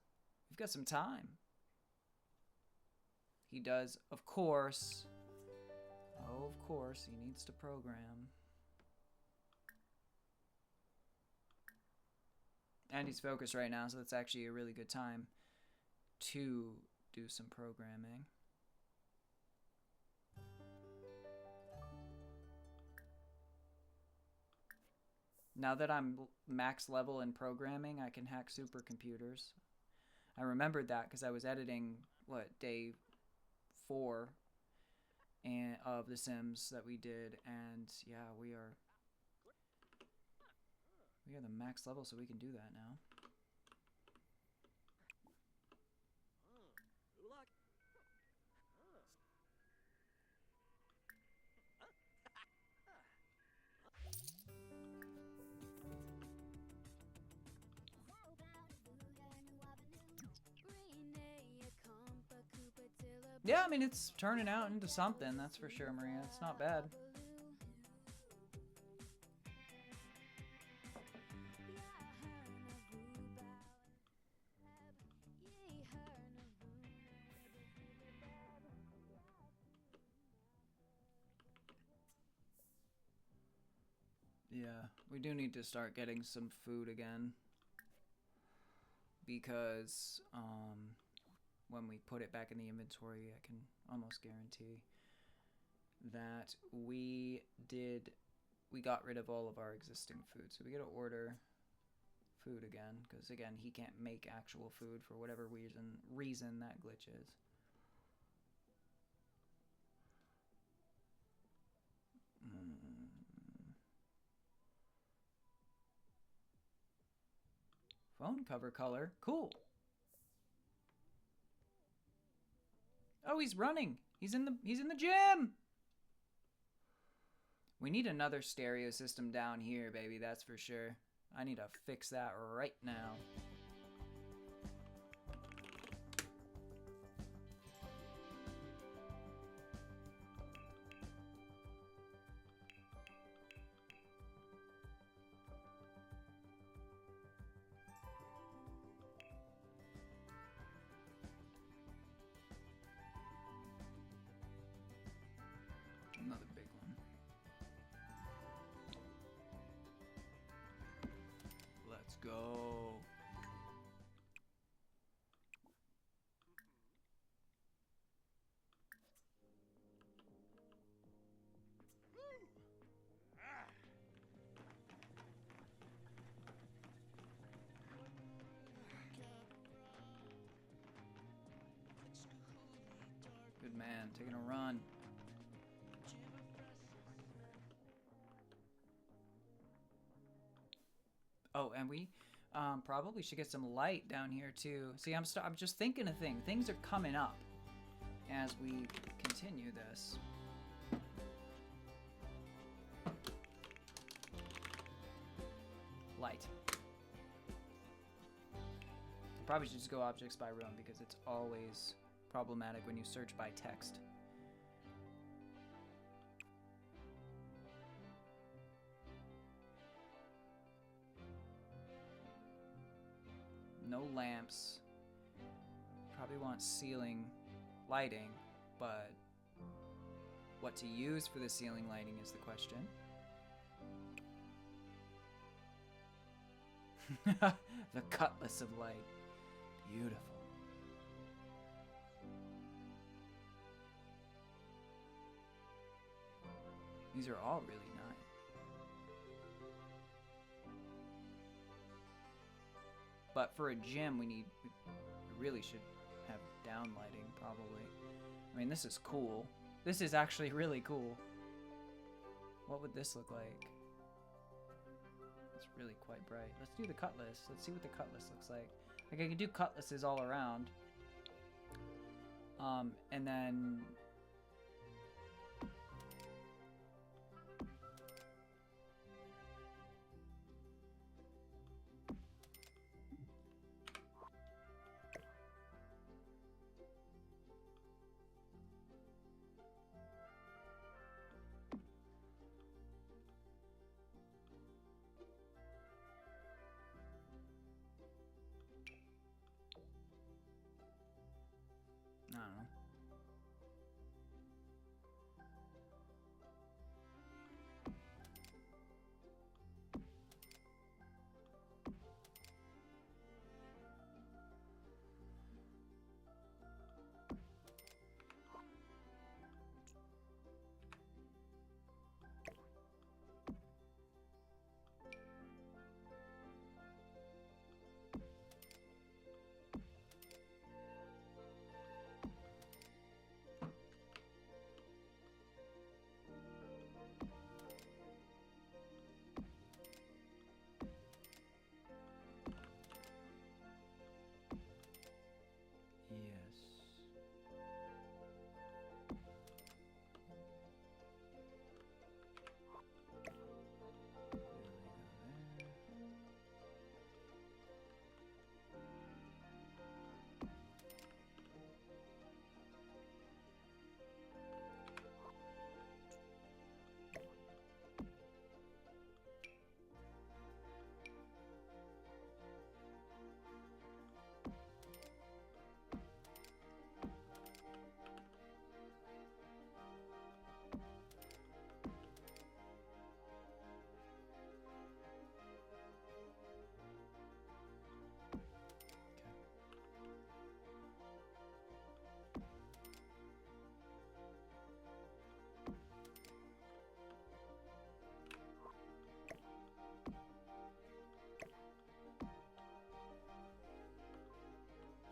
We've got some time. He does, of course... Oh, of course, he needs to program. And he's focused right now, so that's actually a really good time to do some programming. Now that I'm max level in programming, I can hack supercomputers. I remembered that because I was editing, what, day 4 of The Sims that we did, and yeah, we are the max level, so we can do that now. Yeah, I mean, it's turning out into something, that's for sure, Maria. It's not bad. Yeah, we do need to start getting some food again. Because when we put it back in the inventory, I can almost guarantee that we got rid of all of our existing food. So we gotta order food again, because again, he can't make actual food for whatever reason that glitch is. Phone cover color, cool. Oh, he's running. He's in the gym. We need another stereo system down here, baby, that's for sure. I need to fix that right now. Another big one. Let's go. Good man, taking a run. Oh, and we probably should get some light down here too. See, I'm just thinking of things. Things are coming up as we continue this. Light. Probably should just go objects by room because it's always problematic when you search by text. No lamps. Probably want ceiling lighting, but what to use for the ceiling lighting is the question. The cutlass of light. Beautiful. These are all really nice. But for a gym, we really should have down lighting, probably. I mean, this is cool. This is actually really cool. What would this look like? It's really quite bright. Let's do the cutlass. Let's see what the cutlass looks like. Like, I can do cutlasses all around. And then... I don't know.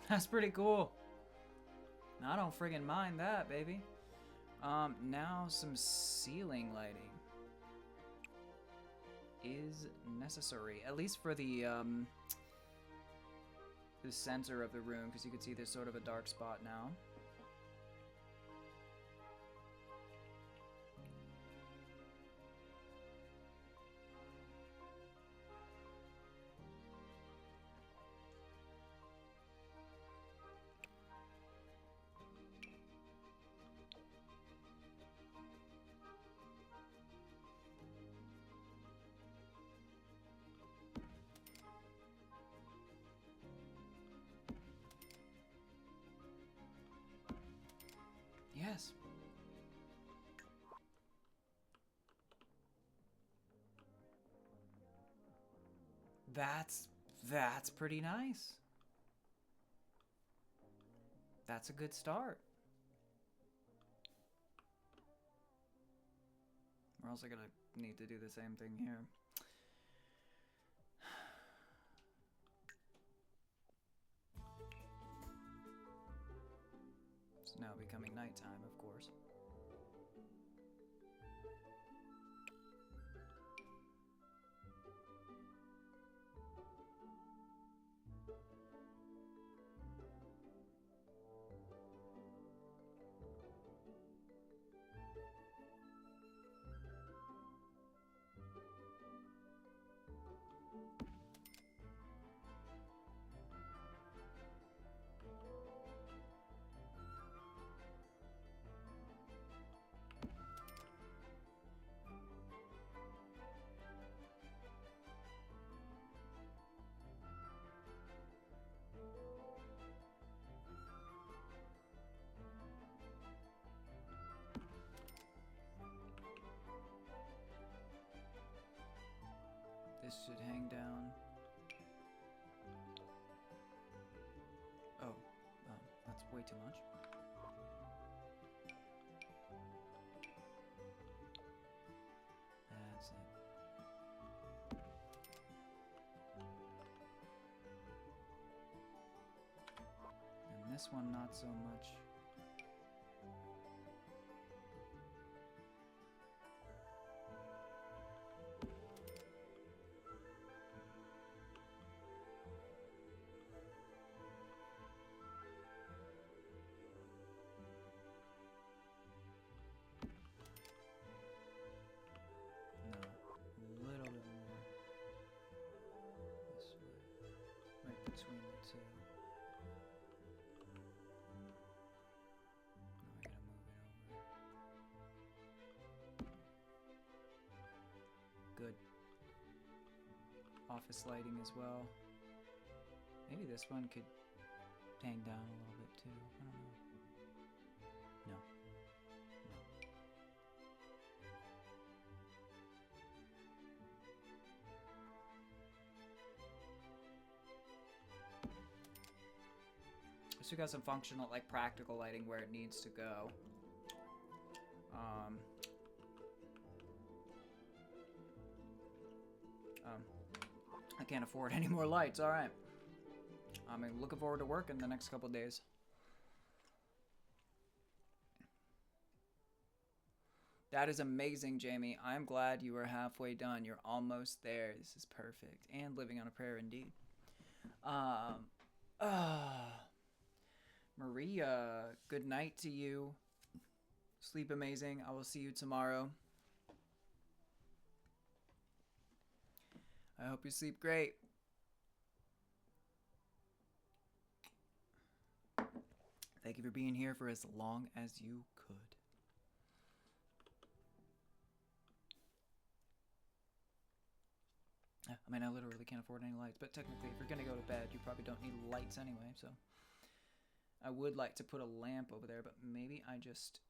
That's pretty cool. I don't friggin' mind that, baby. Now some ceiling lighting is necessary, at least for the center of the room, because you can see there's sort of a dark spot now. Yes. That's pretty nice. That's a good start. We're also gonna need to do the same thing here. It's now becoming nighttime, of course. This should hang down. Oh, that's way too much. That's it. And this one, not so much. Between the two. Now I gotta move it over. Good. Office lighting as well. Maybe this one could hang down a little bit too. I don't know. No. No. So we got some functional, like practical lighting where it needs to go. I can't afford any more lights. All right. I'm looking forward to work in the next couple days. That is amazing, Jamie. I'm glad you are halfway done. You're almost there. This is perfect. And living on a prayer indeed. Maria, good night to you. Sleep amazing. I will see you tomorrow. I hope you sleep great. Thank you for being here for as long as you could. I mean, I literally can't afford any lights, but technically, if you're gonna go to bed, you probably don't need lights anyway, so. I would like to put a lamp over there, but maybe I just...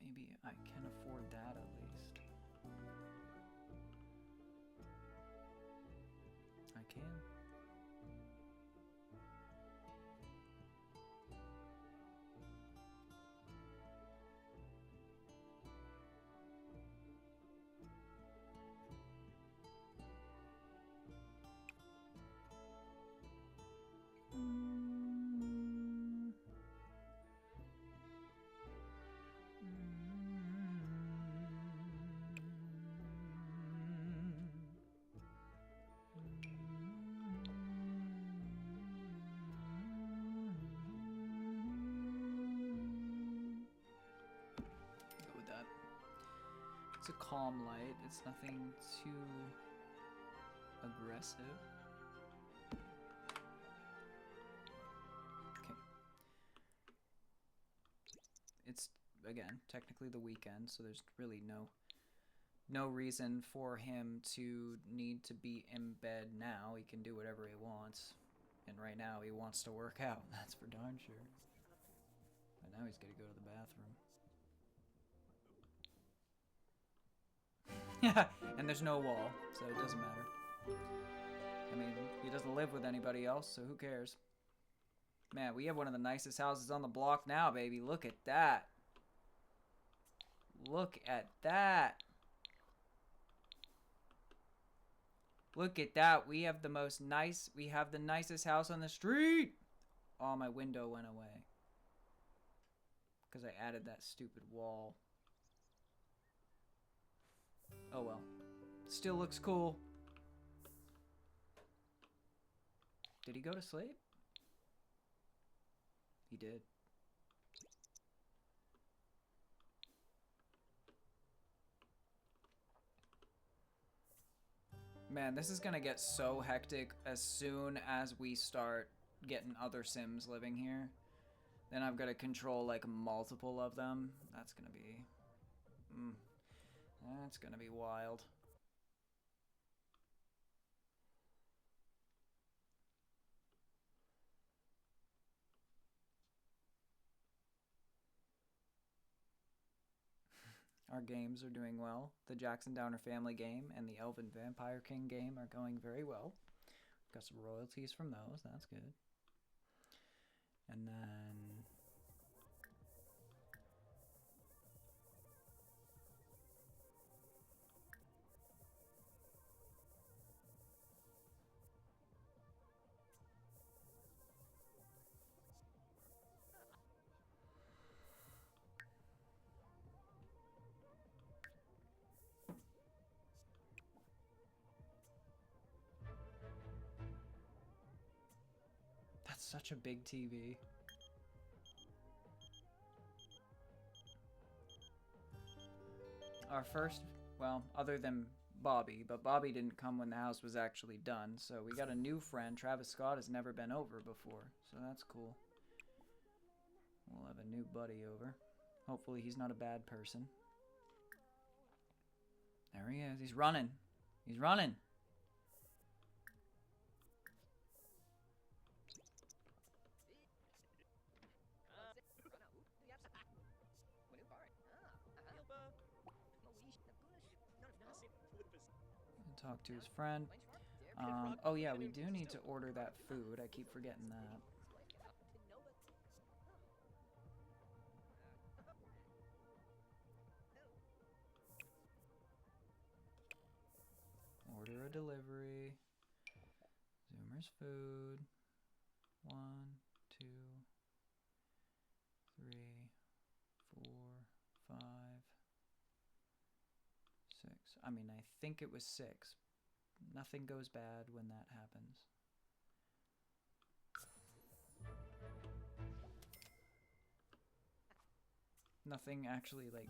Maybe I can afford that at least. I can. It's a calm light. It's nothing too aggressive. Okay. It's, again, technically the weekend, so there's really no reason for him to need to be in bed now. He can do whatever he wants. And right now he wants to work out. That's for darn sure. But now he's got to go to the bathroom. Yeah, and there's no wall, so it doesn't matter. I mean, he doesn't live with anybody else, so who cares? Man, we have one of the nicest houses on the block now, baby. Look at that. Look at that. Look at that. We have the nicest house on the street. Oh, my window went away. Because I added that stupid wall. Oh well. Still looks cool. Did he go to sleep? He did. Man, this is gonna get so hectic as soon as we start getting other Sims living here. Then I've got to control like multiple of them. That's gonna be... that's gonna be wild. Our games are doing well. The Jackson Downer Family game and the Elven Vampire King game are going very well. Got some royalties from those. That's good. And then... That's such a big TV. Our first, well, other than Bobby, but Bobby didn't come when the house was actually done, so we got a new friend. Travis Scott has never been over before, so that's cool. We'll have a new buddy over. Hopefully he's not a bad person. There he is. He's running. He's running. Talk to his friend. Oh yeah, we do need to order that food. I keep forgetting that. Order a delivery. Zoomer's food. 1, 2, 3, 4, 5, 6. I mean, I think it was 6. Nothing goes bad when that happens. Nothing actually, like,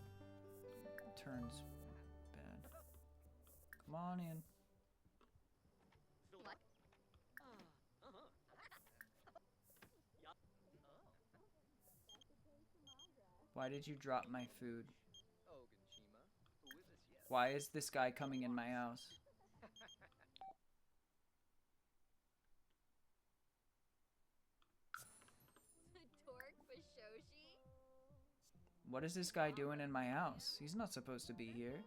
turns bad. Come on in. Why did you drop my food? Why is this guy coming in my house? What is this guy doing in my house? He's not supposed to be here.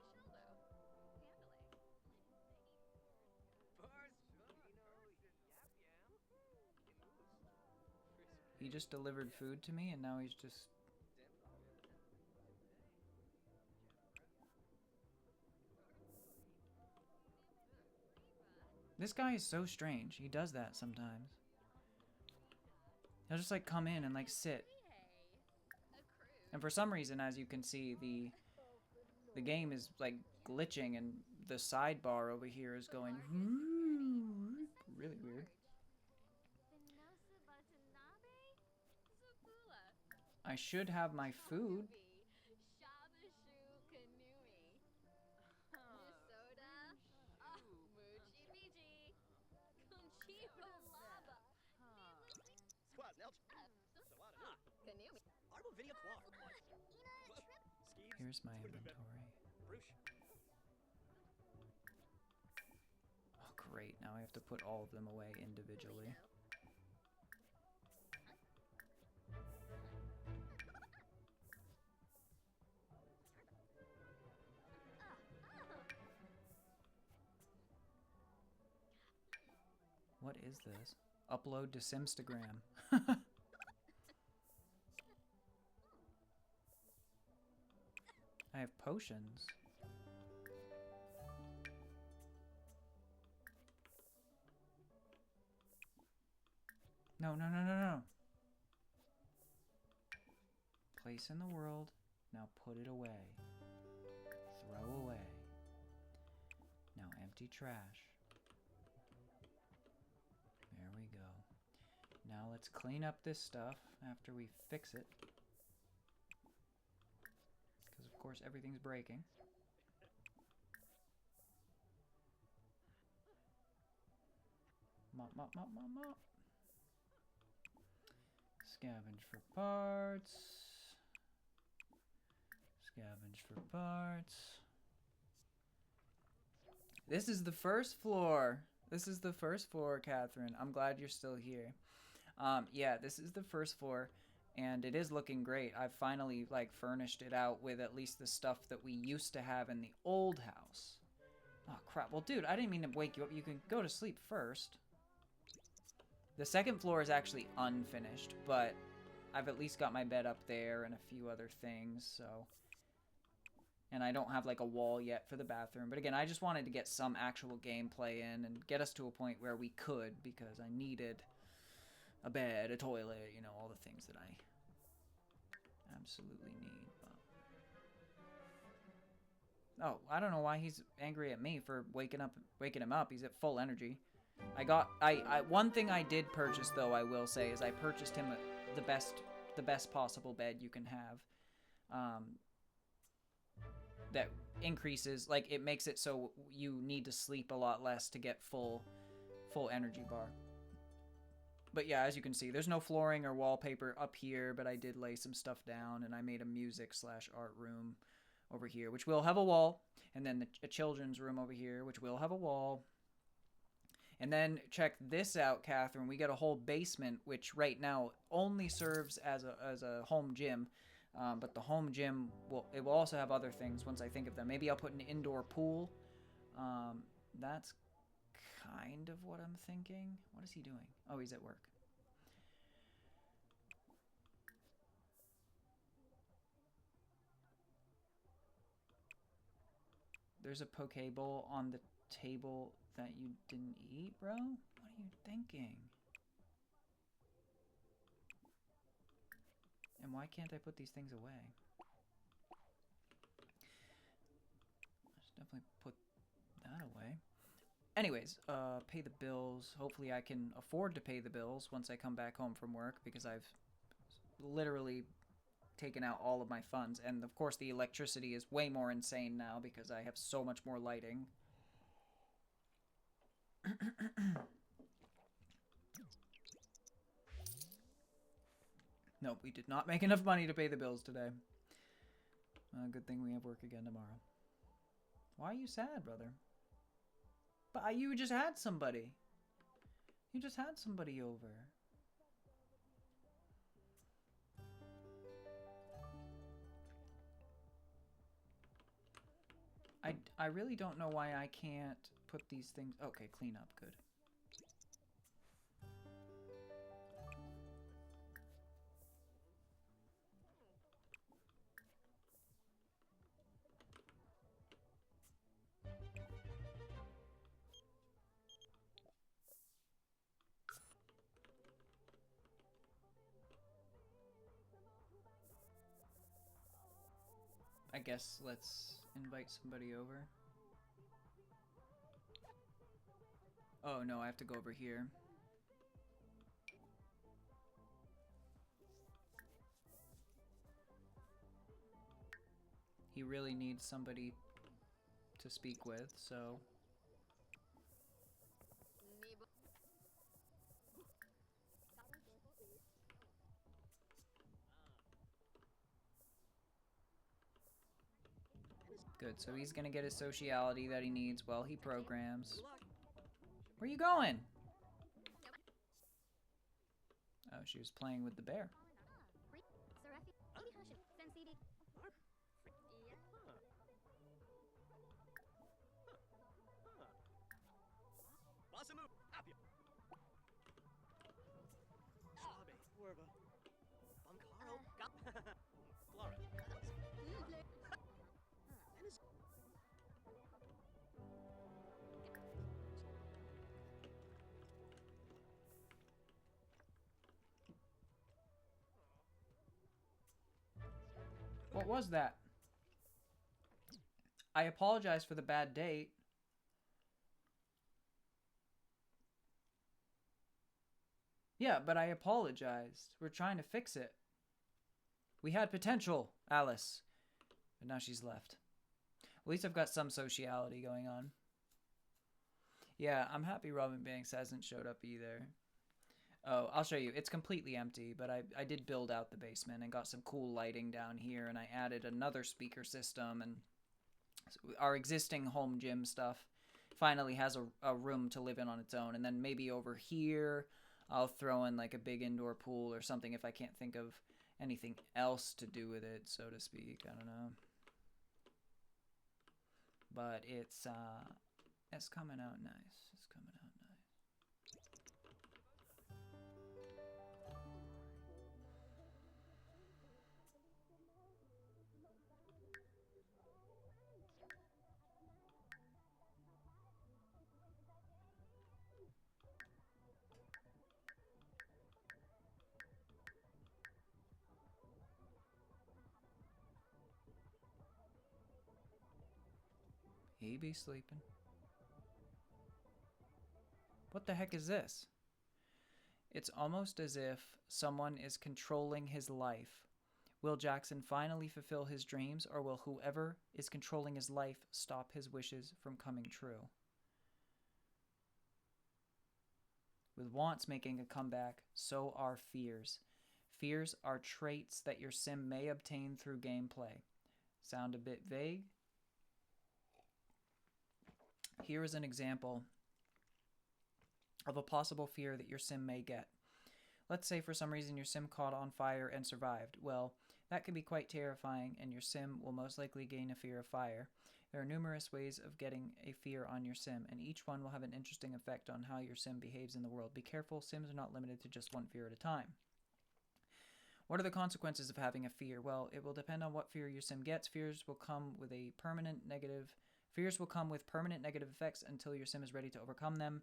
He just delivered food to me and now he's just... This guy is so strange. He does that sometimes. He'll just like come in and like sit. And for some reason, as you can see, the game is like glitching and the sidebar over here is going really weird. I should have my food. Here's my inventory. Oh, great. Now I have to put all of them away individually. What is this? Upload to Simstagram. I have potions. No, no, no, no, no. Place in the world. Now put it away. Throw away. Now empty trash. There we go. Now let's clean up this stuff after we fix it. Because of course everything's breaking. Mop, mop, mop, mop, mop. Scavenge for parts. Scavenge for parts. This is the first floor. This is the first floor, Catherine. I'm glad you're still here. Yeah, this is the first floor, and it is looking great. I've finally, like, furnished it out with at least the stuff that we used to have in the old house. Oh, crap. Well, dude, I didn't mean to wake you up. You can go to sleep first. The second floor is actually unfinished, but I've at least got my bed up there and a few other things, so... And I don't have, like, a wall yet for the bathroom. But again, I just wanted to get some actual gameplay in and get us to a point where we could, because I needed a bed, a toilet, you know, all the things that I absolutely need. But... Oh, I don't know why he's angry at me for waking him up. He's at full energy. One thing I did purchase, though, I will say, is I purchased him the best possible bed you can have. That increases, like, it makes it so you need to sleep a lot less to get full energy bar. But yeah, as you can see, there's no flooring or wallpaper up here, but I did lay some stuff down, and I made a music/art room over here, which will have a wall, and then a children's room over here, which will have a wall. And then check this out, Catherine. We got a whole basement, which right now only serves as a home gym. But the home gym will also have other things once I think of them. Maybe I'll put an indoor pool. That's kind of what I'm thinking. What is he doing? Oh, he's at work. There's a poke bowl on the table that you didn't eat, bro? What are you thinking? And why can't I put these things away? Let's definitely put that away. Anyways, pay the bills. Hopefully I can afford to pay the bills once I come back home from work, because I've literally taken out all of my funds. And of course the electricity is way more insane now because I have so much more lighting. Nope, we did not make enough money to pay the bills today. Good thing we have work again tomorrow. Why are you sad, brother? But you just had somebody. You just had somebody over. I really don't know why I can't put these things... Okay, clean up, good. I guess let's invite somebody over. Oh no, I have to go over here. He really needs somebody to speak with, so... Good, so he's gonna get his sociality that he needs while he programs. Good luck. Where you going? Oh, she was playing with the bear. Basamu, happy. Suave, Werva. Bancaro, Clara. Dennis. What was that? I apologize for the bad date. Yeah, but I apologized. We're trying to fix it. We had potential, Alice. But now she's left. At least I've got some sociality going on. Yeah, I'm happy Robin Banks hasn't showed up either. Oh, I'll show you. It's completely empty, but I did build out the basement and got some cool lighting down here, and I added another speaker system, and our existing home gym stuff finally has a room to live in on its own. And then maybe over here, I'll throw in like a big indoor pool or something if I can't think of anything else to do with it, so to speak. I don't know. But it's coming out nice. It's coming out nice. He be sleeping. What the heck is this? It's almost as if someone is controlling his life. Will Jackson finally fulfill his dreams, or will whoever is controlling his life stop his wishes from coming true? With wants making a comeback, so are fears. Fears are traits that your sim may obtain through gameplay. Sound a bit vague? Here is an example of a possible fear that your sim may get. Let's say for some reason your sim caught on fire and survived. Well, that can be quite terrifying, and your sim will most likely gain a fear of fire. There are numerous ways of getting a fear on your sim, and each one will have an interesting effect on how your sim behaves in the world. Be careful, sims are not limited to just one fear at a time. What are the consequences of having a fear? Well, it will depend on what fear your sim gets. Fears will come with permanent negative effects until your sim is ready to overcome them.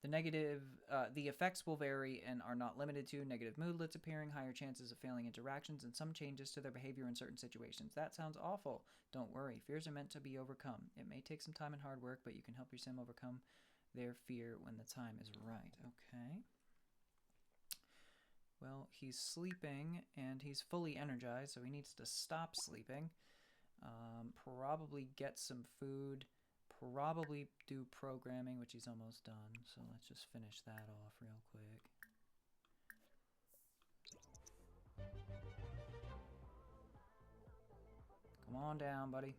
The effects will vary and are not limited to negative moodlets appearing, higher chances of failing interactions, and some changes to their behavior in certain situations. That sounds awful. Don't worry. Fears are meant to be overcome. It may take some time and hard work, but you can help your sim overcome their fear when the time is right. Okay. Well, he's sleeping, and he's fully energized, so he needs to stop sleeping. Probably get some food. Probably do programming, which he's almost done. So let's just finish that off real quick. Come on down, buddy.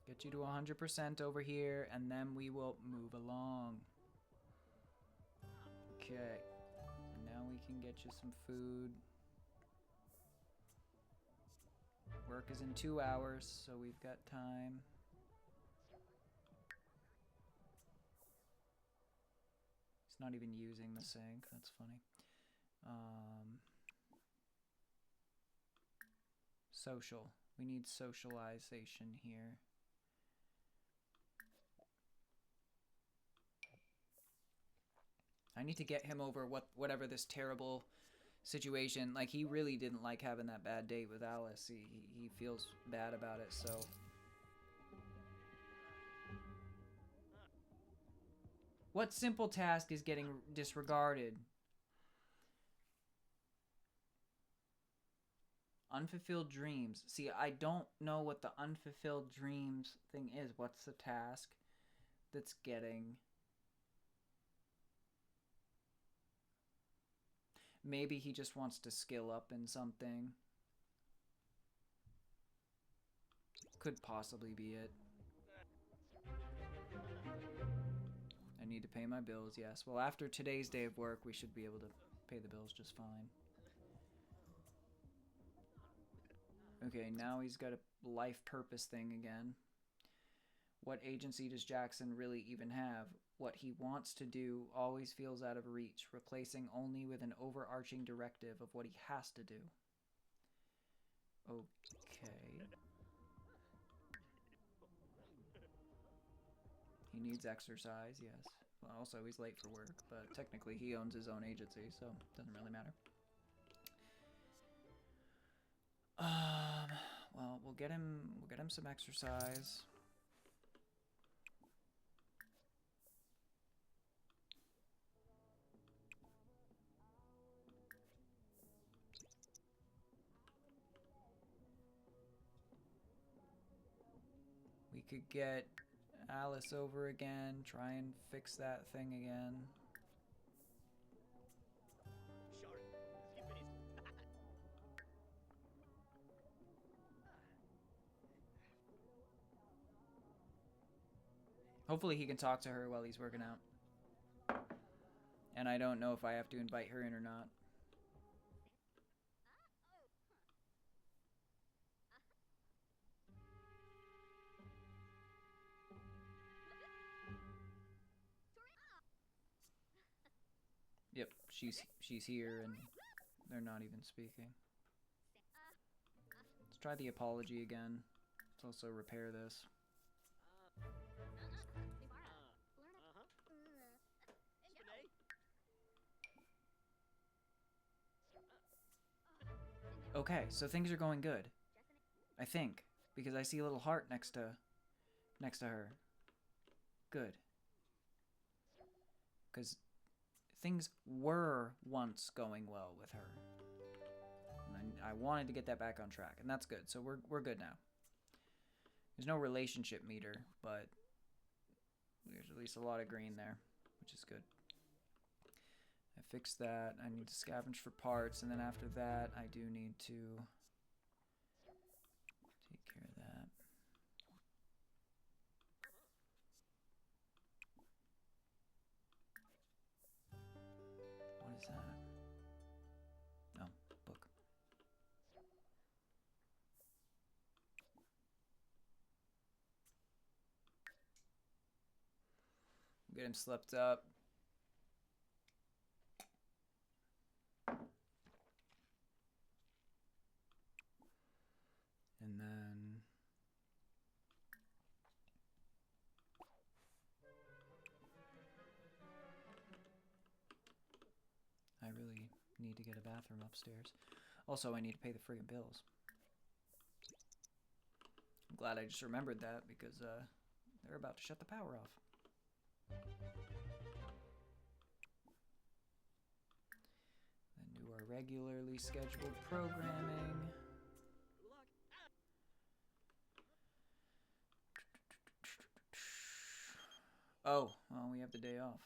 Get you to 100% over here, and then we will move along. Okay. Now we can get you some food. Work is in 2 hours, so we've got time. He's not even using the sink. That's funny. Social. We need socialization here. I need to get him over whatever this terrible situation. Like, he really didn't like having that bad date with Alice. He feels bad about it, so. What simple task is getting disregarded? Unfulfilled dreams. See, I don't know what the unfulfilled dreams thing is. What's the task that's getting... Maybe he just wants to skill up in something. Could possibly be it. I need to pay my bills, yes. Well, after today's day of work, we should be able to pay the bills just fine. Okay, now he's got a life purpose thing again. What agency does Jackson really even have? What he wants to do always feels out of reach, replacing only with an overarching directive of what he has to do. Okay. He needs exercise, yes. Well, also, he's late for work, but technically he owns his own agency, so it doesn't really matter. Well, we'll get him some exercise. We could get Alice over again, try and fix that thing again. Hopefully he can talk to her while he's working out. And I don't know if I have to invite her in or not. Yep, she's here and they're not even speaking. Let's try the apology again. Let's also repair this. Okay, so things are going good. I think. Because I see a little heart next to her. Good. Because things were once going well with her. And I wanted to get that back on track, and that's good. So we're good now. There's no relationship meter, but there's at least a lot of green there, which is good. I fixed that. I need to scavenge for parts, and then after that, I do need to take care of that. What is that? Oh, book. Get him slept up. And then I really need to get a bathroom upstairs. Also, I need to pay the friggin' bills. I'm glad I just remembered that because they're about to shut the power off. Then do our regularly scheduled programming. Oh, well, we have the day off.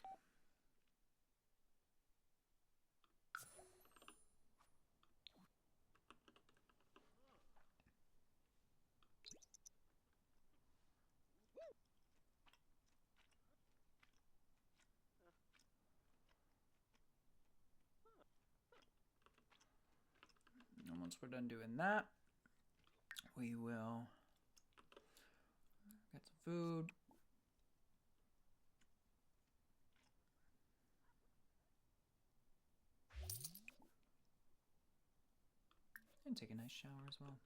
And once we're done doing that, we will get some food. And take a nice shower as well.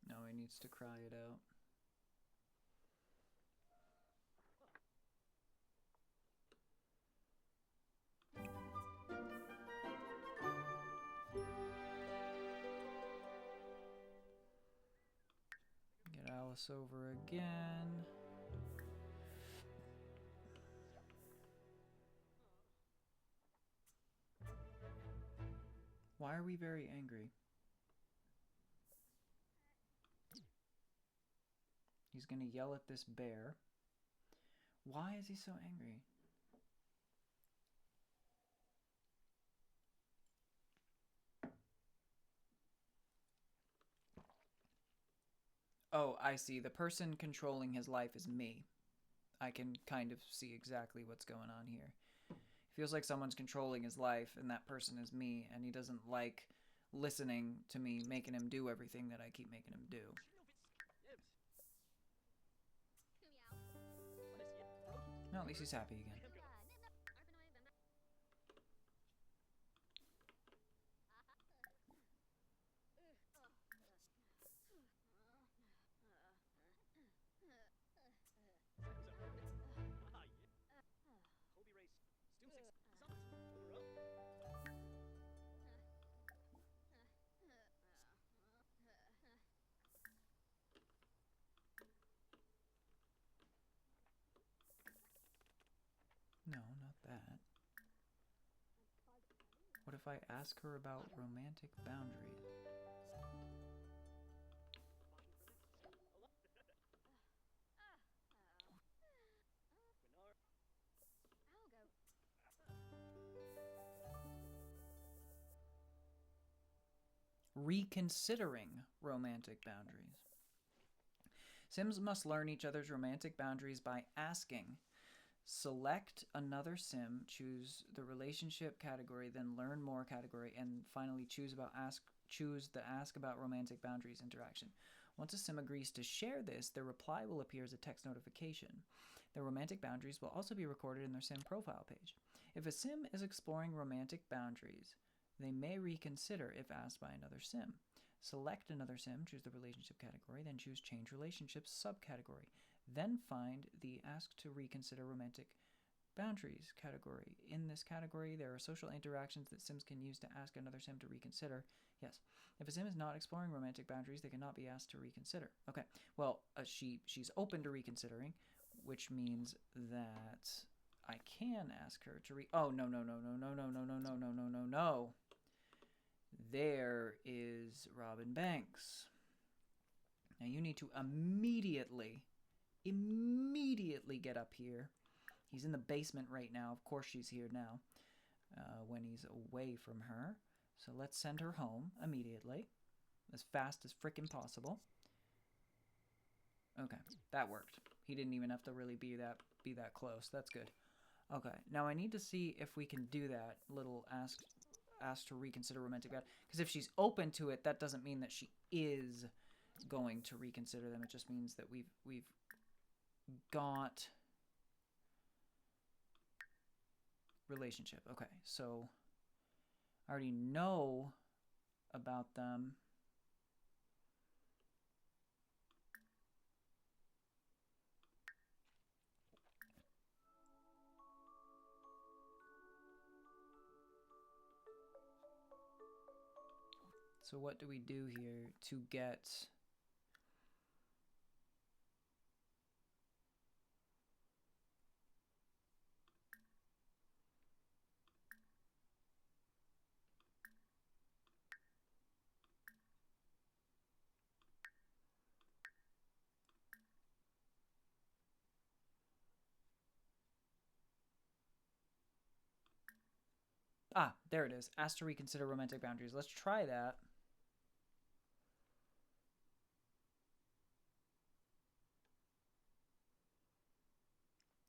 No, he needs to cry it out. Get Alice over again. Why are we very angry? He's gonna yell at this bear. Why is he so angry? Oh, I see. The person controlling his life is me. I can kind of see exactly what's going on here. It feels like someone's controlling his life, and that person is me, and he doesn't like listening to me, making him do everything that I keep making him do. No, at least he's happy again. No, not that. What if I ask her about romantic boundaries? Reconsidering romantic boundaries. Sims must learn each other's romantic boundaries by asking. Select another sim, choose the relationship category, then learn more category, and finally choose the ask about romantic boundaries interaction. Once a sim agrees to share this, their reply will appear as a text notification. Their romantic boundaries will also be recorded in their sim profile page. If a sim is exploring romantic boundaries, they may reconsider if asked by another sim. Select another sim, choose the relationship category, then choose change relationships subcategory. Then find the ask to reconsider romantic boundaries category. In this category, there are social interactions that sims can use to ask another sim to reconsider. Yes. If a sim is not exploring romantic boundaries, they cannot be asked to reconsider. Okay. Well, she's open to reconsidering, which means that I can ask her to Oh, no, no, no, no, no, no, no, no, no, no, no, no, no. There is Robin Banks. Now you need to immediately get up here. He's in the basement right now. Of course she's here now when he's away from her. So let's send her home immediately, as fast as frickin' possible. Okay, that worked. He didn't even have to really be that close. That's good. Okay, now I need to see if we can do that little ask to reconsider romantic bad, because if she's open to it, that doesn't mean that she is going to reconsider them. It just means that we've got relationship. Okay, so I already know about them. So what do we do here to get... Ah, there it is. Ask to reconsider romantic boundaries. Let's try that.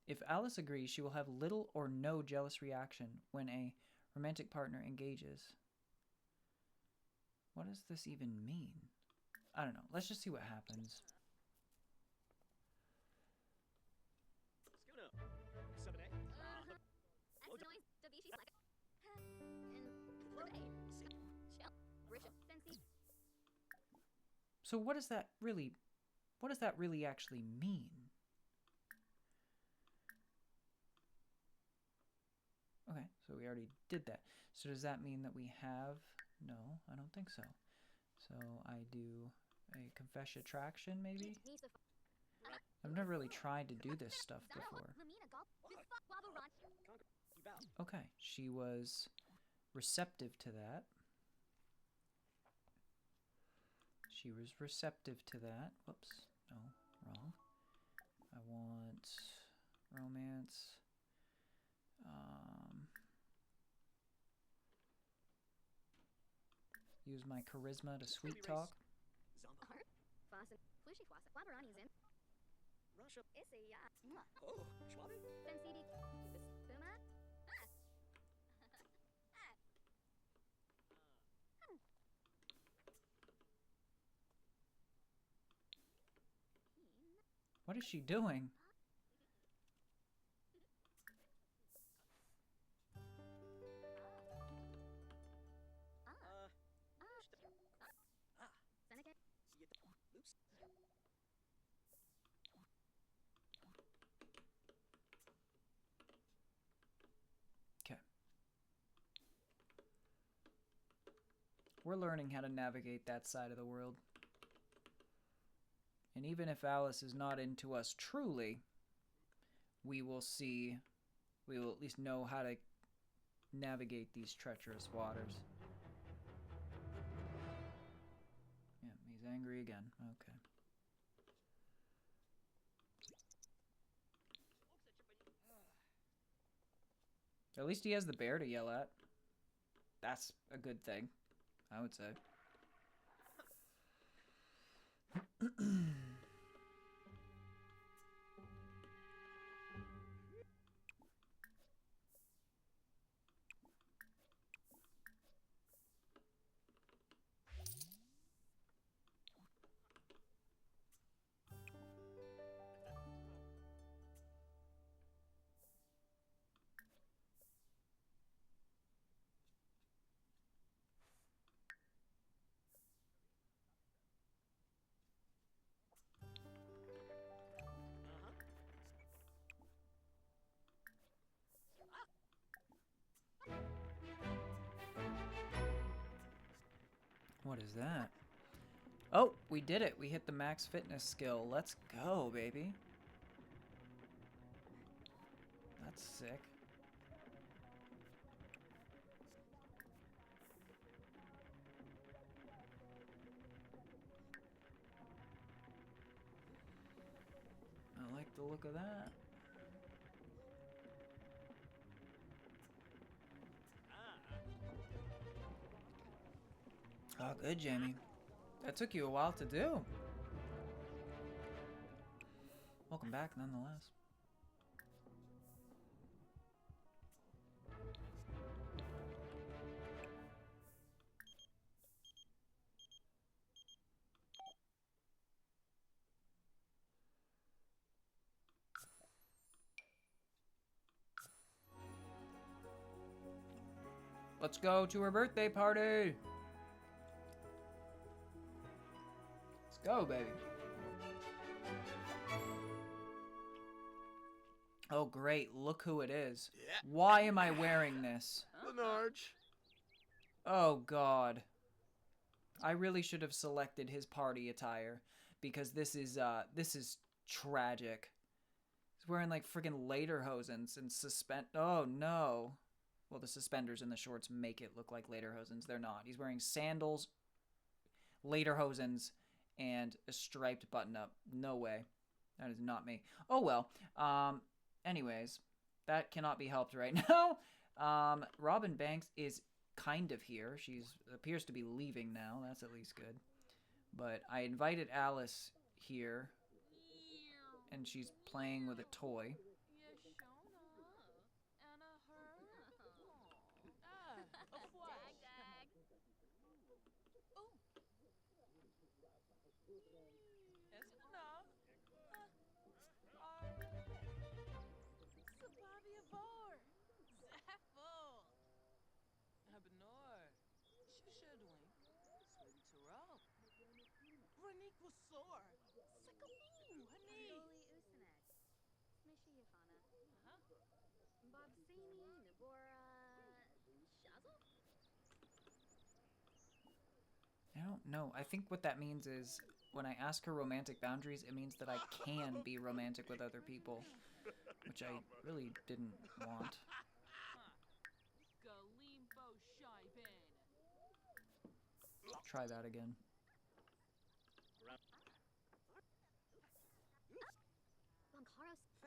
If Alice agrees, she will have little or no jealous reaction when a romantic partner engages. What does this even mean? I don't know. Let's just see what happens. So what does that really actually mean? Okay, so we already did that. So does that mean that we have... No, I don't think so. So I do a confess attraction, maybe? I've never really tried to do this stuff before. Okay, she was receptive to that. She was receptive to that. Whoops. No, wrong. I want romance. Use my charisma to sweet talk. Zomba. Fasen. Flushy Fwasa. Labarani Zim. Russia. Issy Ya. Oh, Schwabe. Femcd. Buma. What is she doing? Seneca. Oops. Okay. We're learning how to navigate that side of the world. And even if Alice is not into us truly, we will at least know how to navigate these treacherous waters. Yeah, he's angry again. Okay. At least he has the bear to yell at. That's a good thing, I would say. What is that? Oh, we did it. We hit the max fitness skill. Let's go, baby. That's sick. I like the look of that. Oh, good, Jamie. That took you a while to do. Welcome back, nonetheless. Let's go to her birthday party. Let's go, baby. Oh, great. Look who it is. Yeah. Why am I wearing this? Lenarge. Oh, God. I really should have selected his party attire because this is tragic. He's wearing like friggin' lederhosens and oh no. Well, the suspenders and the shorts make it look like lederhosens. They're not. He's wearing sandals, lederhosens, and a striped button-up. No way. That is not me. Oh well. Anyways, that cannot be helped right now. Robin Banks is kind of here. She's appears to be leaving now. That's at least good. But I invited Alice here, and she's playing with a toy. I don't know. I think what that means is when I ask her romantic boundaries, it means that I can be romantic with other people, which I really didn't want. Try that again.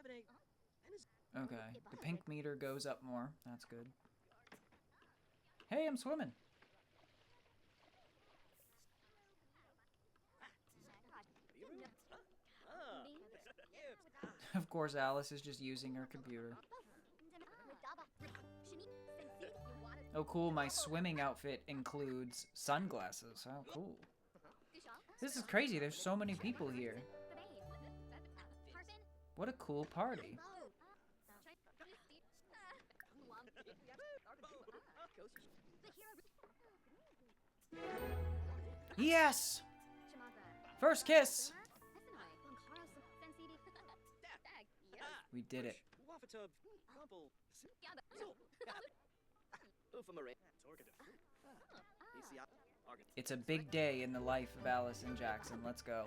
Schwabene. And his Okay, the pink meter goes up more. That's good. Hey, I'm swimming. Of course, Alice is just using her computer. Oh, cool. My swimming outfit includes sunglasses. Oh, cool. This is crazy. There's so many people here. What a cool party. Yes! First kiss! We did it. Wafatub. Bumble. Ufamare. It's a big day in the life of Alice and Jackson. Let's go.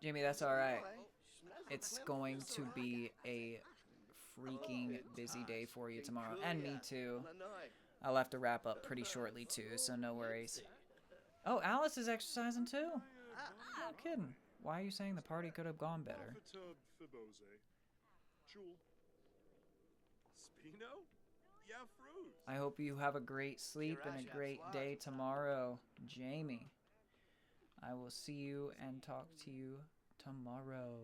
Jamie, that's alright. It's going to be a freaking busy day for you tomorrow. And me too. I'll have to wrap up pretty shortly too, so no worries. Oh, Alice is exercising too? No kidding. Why are you saying the party could have gone better? I hope you have a great sleep and a great day tomorrow, Jamie. I will see you and talk to you tomorrow.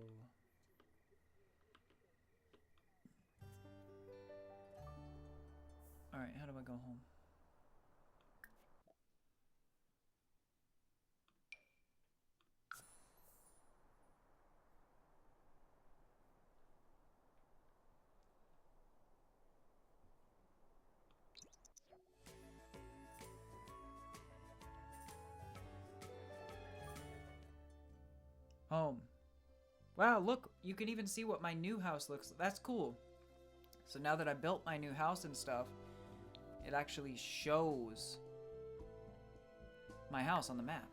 Alright, how do I go home? Home. Wow, look, you can even see what my new house looks like. That's cool. So now that I built my new house and stuff, it actually shows my house on the map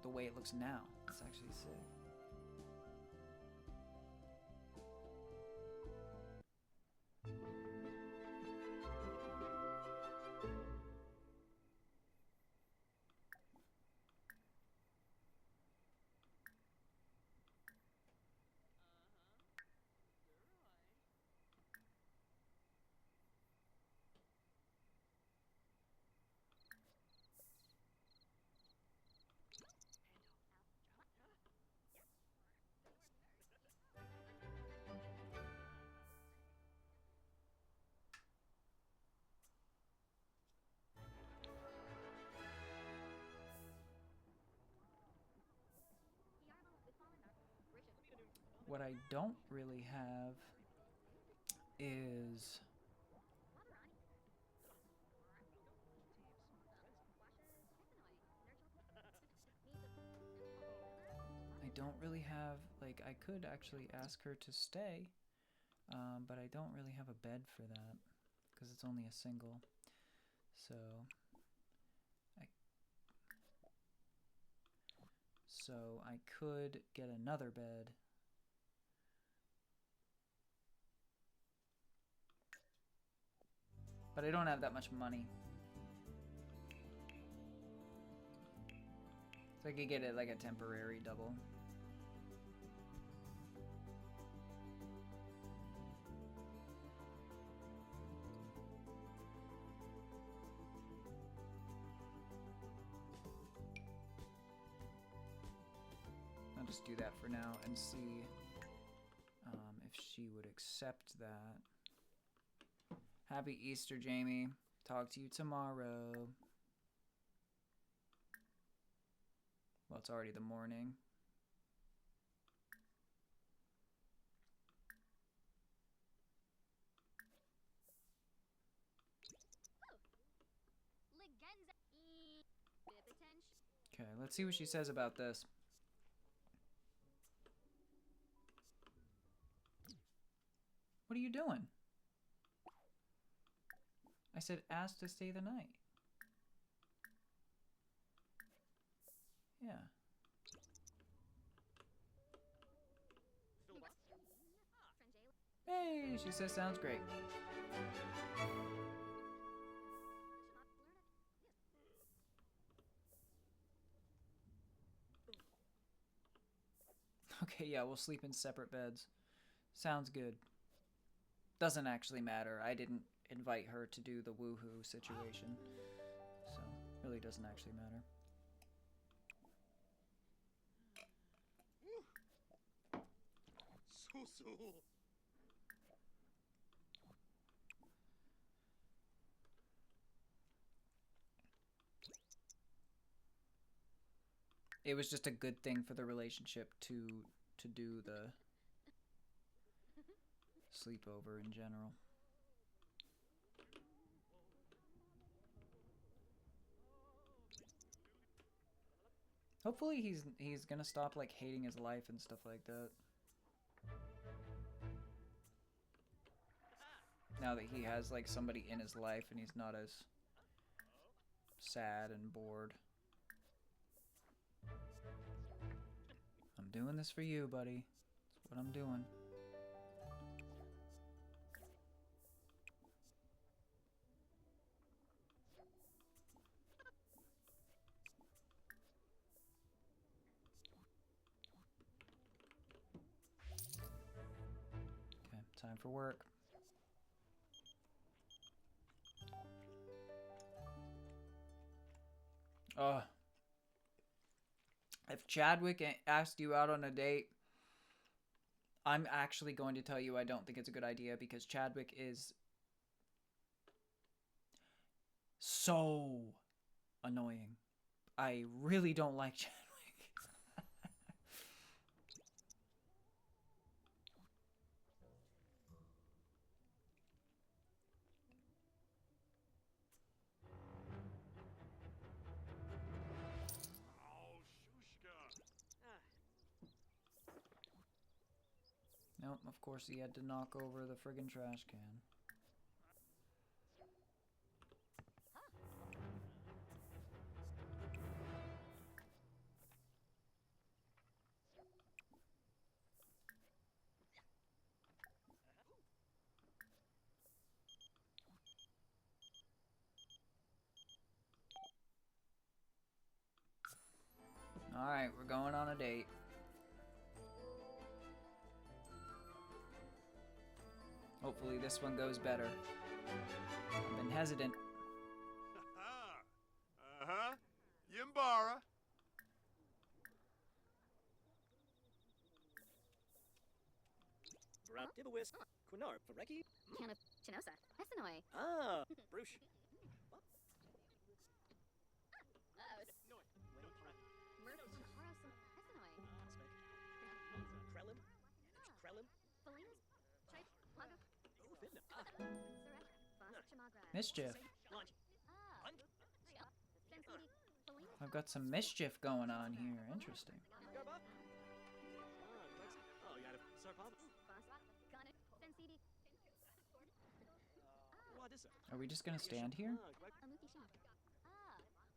the way it looks now. It's actually sick. What I don't really have is like, I could actually ask her to stay, but I don't really have a bed for that because it's only a single. So I could get another bed. But I don't have that much money. So I could get it like a temporary double. I'll just do that for now and see if she would accept that. Happy Easter, Jamie. Talk to you tomorrow. Well, it's already the morning. Okay, let's see what she says about this. What are you doing? I said ask to stay the night. Yeah. Hey, she says sounds great. Okay, yeah, we'll sleep in separate beds. Sounds good. Doesn't actually matter. I didn't invite her to do the woohoo situation. So, really doesn't actually matter. It was just a good thing for the relationship to do the sleepover in general. Hopefully he's gonna stop like hating his life and stuff like that. Now that he has like somebody in his life and he's not as sad and bored. I'm doing this for you, buddy. That's what I'm doing. Okay, time for work. If Chadwick asked you out on a date, I'm actually going to tell you I don't think it's a good idea because Chadwick is so annoying. I really don't like Chadwick. Nope, of course he had to knock over the friggin' trash can. Alright, we're going on a date. Hopefully this one goes better. I've been hesitant. Uh-huh. Yimbara. Grab Dibawis. Kunar. Fareki. Can of Chinosa. Essenoi. Ah. Bruce. Murph Chaharos. Essenoi. Krellin. Krellin. Felinas. Chai. Lago. Finna. Surek. Foss Chamagra. Mischief. Launch. Sensidi. Felinas. I've got some mischief going on here. Interesting. Garb up. Oh, you had a Sarpab. Foss. Conic. Sensidi. What is it? Are we just gonna stand here? Amuki Shin.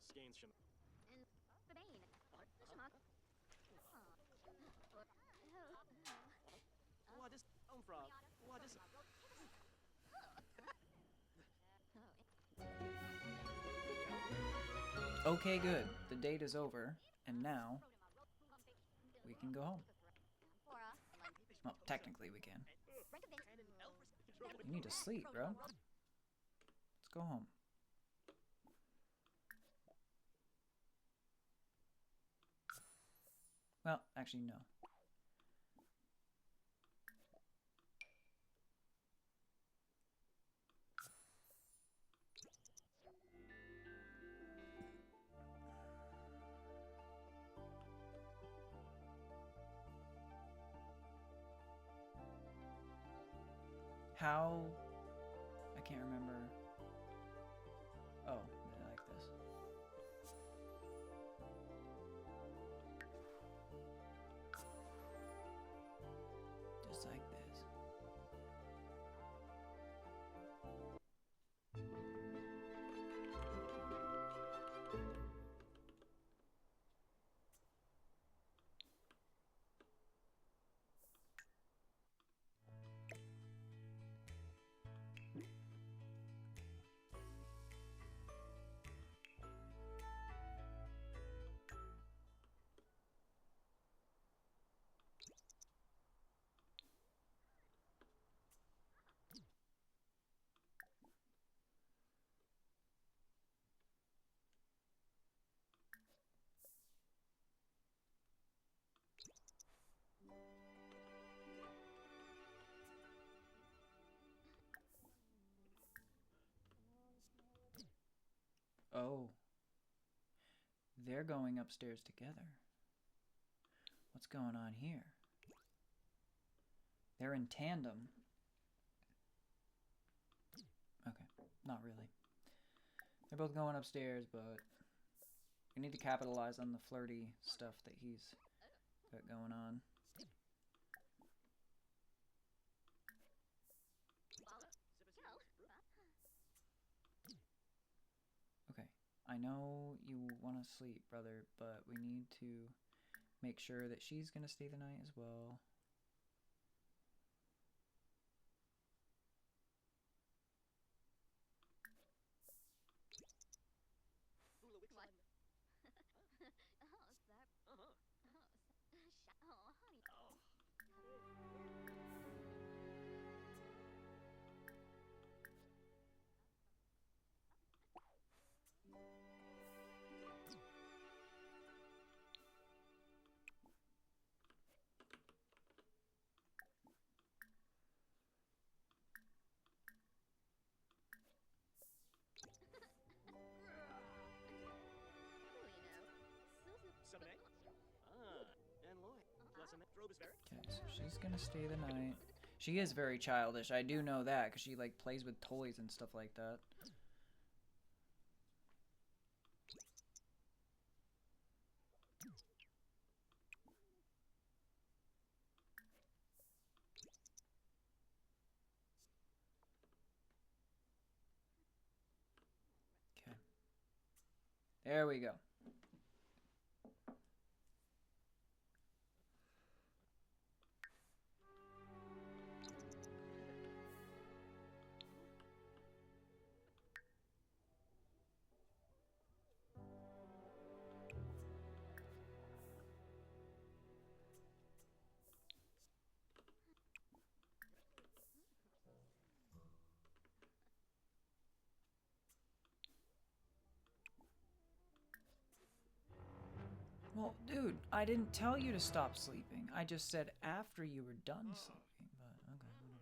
Skeins Shim. And Sabane. Shamak. What is Omfrog? What is it? Okay, good. The date is over, and now we can go home. Well, technically we can. You need to sleep, bro. Let's go home. Well, actually, no. How? I can't remember. Oh, I like this. Just like this. Oh. They're going upstairs together. What's going on here? They're in tandem. Okay, not really. They're both going upstairs, but we need to capitalize on the flirty stuff that he's got going on. Okay, I know you want to sleep, brother, but we need to make sure that she's going to stay the night as well. Okay, so she's gonna stay the night. She is very childish. I do know that because she like plays with toys and stuff like that. Okay. There we go. Well, dude, I didn't tell you to stop sleeping. I just said after you were done sleeping, but okay, whatever.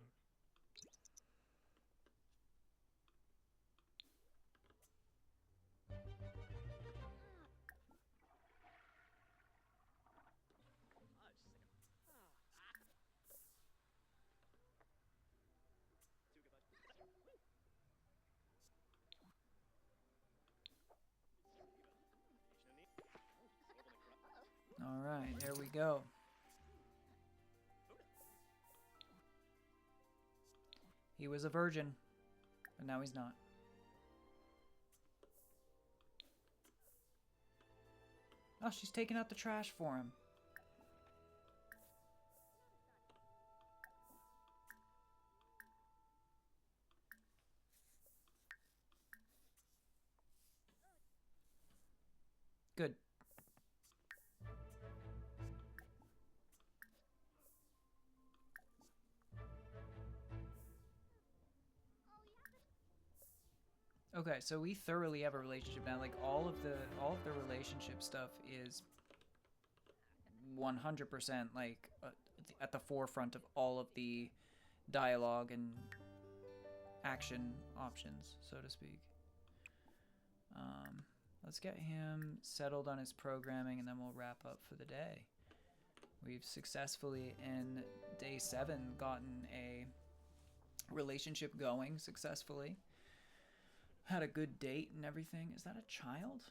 All right, there we go. He was a virgin, but now he's not. Oh, she's taking out the trash for him. Good. Okay, so we thoroughly have a relationship now. Like all of the relationship stuff is 100% like at the forefront of all of the dialogue and action options, so to speak. Let's get him settled on his programming and then we'll wrap up for the day. We've successfully, in day 7, gotten a relationship going successfully. Had a good date and everything. Is that a child?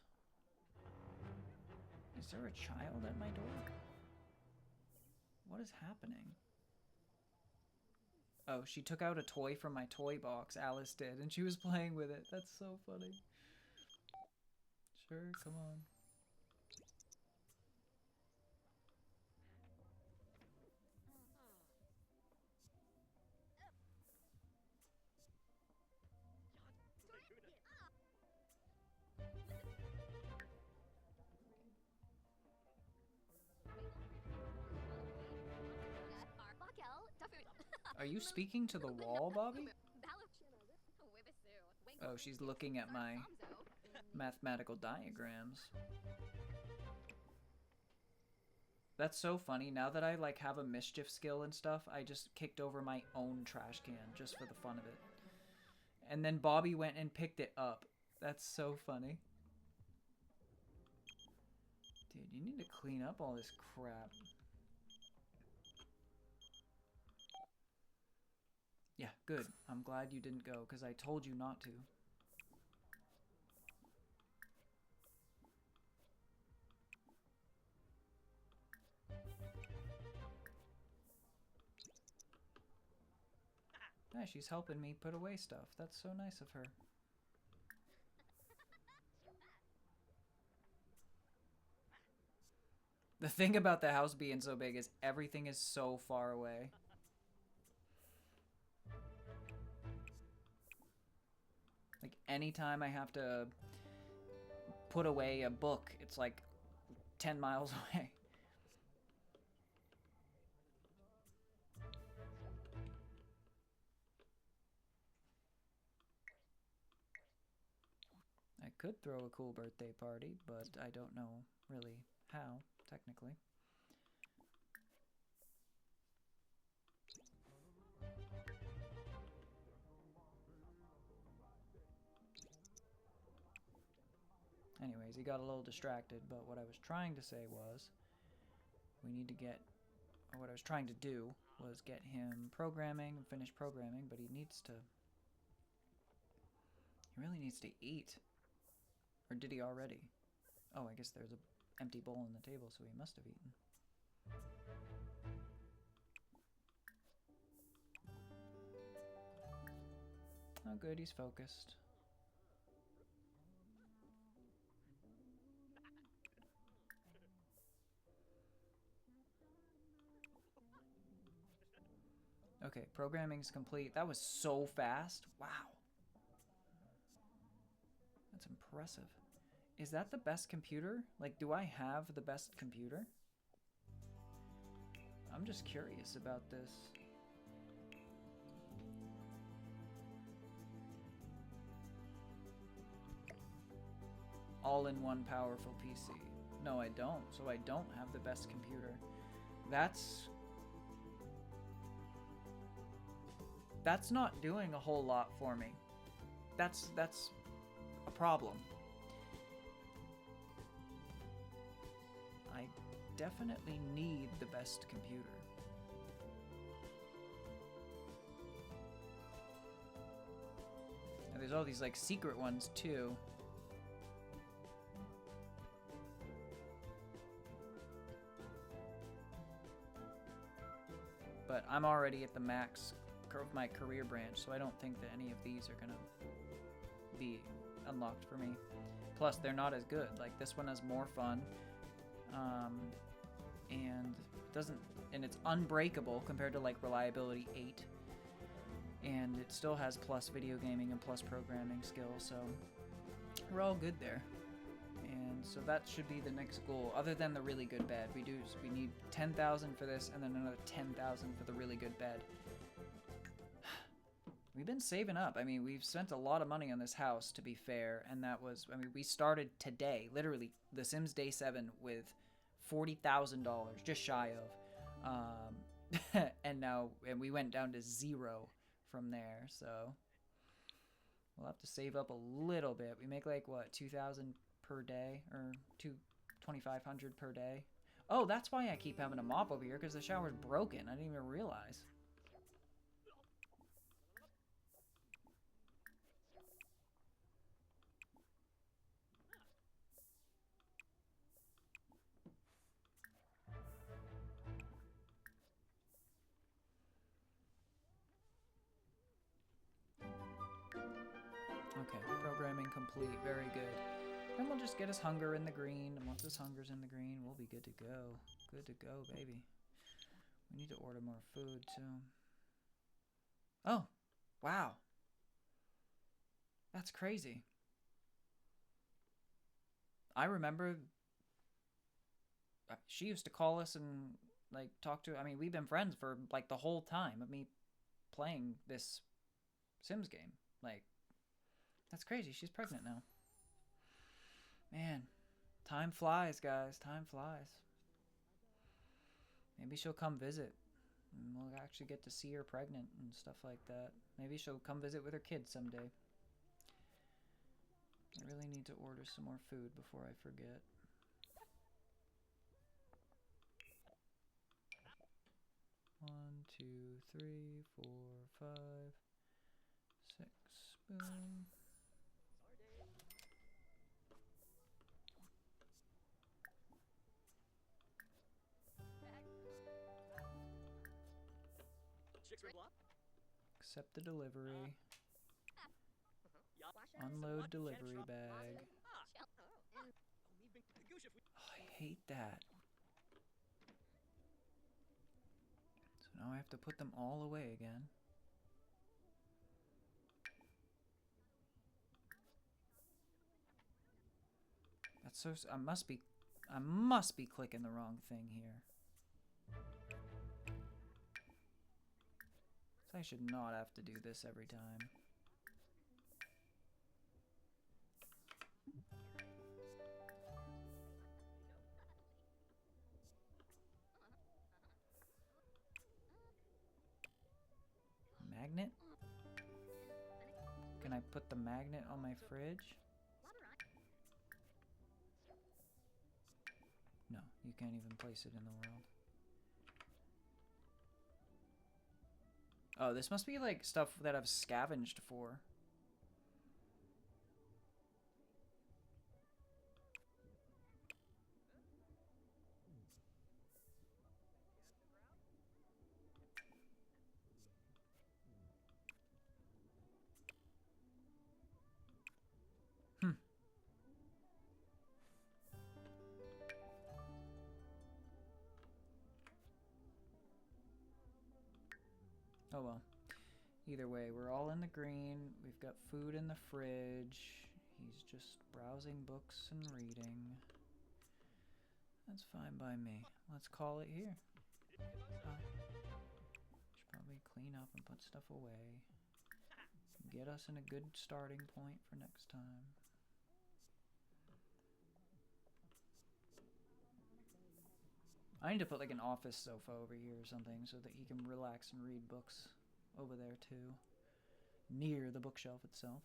Is there a child at my door? What is happening? Oh, she took out a toy from my toy box, Alice did, and she was playing with it. That's so funny. Sure, come on. Are you speaking to the wall, Bobby? Oh, she's looking at my mathematical diagrams. That's so funny. Now that I like have a mischief skill and stuff, I just kicked over my own trash can just for the fun of it. And then Bobby went and picked it up. That's so funny. Dude, you need to clean up all this crap. Yeah, good. I'm glad you didn't go, because I told you not to. Yeah, she's helping me put away stuff. That's so nice of her. The thing about the house being so big is everything is so far away. Like, anytime I have to put away a book, it's like 10 miles away. I could throw a cool birthday party, but I don't know really how, technically. Anyways, he got a little distracted, but what I was trying to say was we need to get, or what I was trying to do was get him programming, finish programming, but he really needs to eat. Or did he already? Oh, I guess there's an empty bowl on the table, so he must have eaten. Oh good, he's focused. Okay, programming's complete. That was so fast. Wow. That's impressive. Is that the best computer? Like, do I have the best computer? I'm just curious about this. All-in-one powerful PC. No, I don't. So I don't have the best computer. That's not doing a whole lot for me. That's a problem. I definitely need the best computer. And there's all these like secret ones too. But I'm already at the max of my career branch, so I don't think that any of these are gonna be unlocked for me. Plus, they're not as good. Like, this one has more fun, and it's unbreakable compared to like Reliability 8, and it still has plus video gaming and plus programming skills. So we're all good there. And so that should be the next goal, other than the really good bed. We need 10,000 for this, and then another 10,000 for the really good bed. We've been saving up. I mean, we've spent a lot of money on this house, to be fair, and that was, I mean, we started today, literally, The Sims Day 7 with $40,000, just shy of, and we went down to 0 from there, so we'll have to save up a little bit. We make like, what, 2,000 per day, or 2,500 per day. Oh, that's why I keep having a mop over here, because the shower's broken. I didn't even realize. Okay, programming complete. Very good. And we'll just get his hunger in the green. And once his hunger's in the green, we'll be good to go. Good to go, baby. We need to order more food, too. Oh, wow. That's crazy. I remember she used to call us and, like, talk to... I mean, we've been friends for, like, the whole time of me playing this Sims game. Like, that's crazy. She's pregnant now. Man, time flies, guys. Time flies. Maybe she'll come visit. And we'll actually get to see her pregnant and stuff like that. Maybe she'll come visit with her kids someday. I really need to order some more food before I forget. 2, 3, 4, 5, 6. Boom. Chicks red block. Accept the delivery. Yeah. Unload delivery bag. And me big goosh if we. Oh, I hate that. So now I have to put them all away again. That's so. I must be clicking the wrong thing here. So I should not have to do this every time. Magnet? Can I put the magnet on my fridge? No, you can't even place it in the world. Oh, this must be like stuff that I've scavenged for. Oh well. Either way, we're all in the green. We've got food in the fridge. He's just browsing books and reading. That's fine by me. Let's call it here. Should probably clean up and put stuff away. Get us in a good starting point for next time. I need to put like an office sofa over here or something so that he can relax and read books over there too, near the bookshelf itself.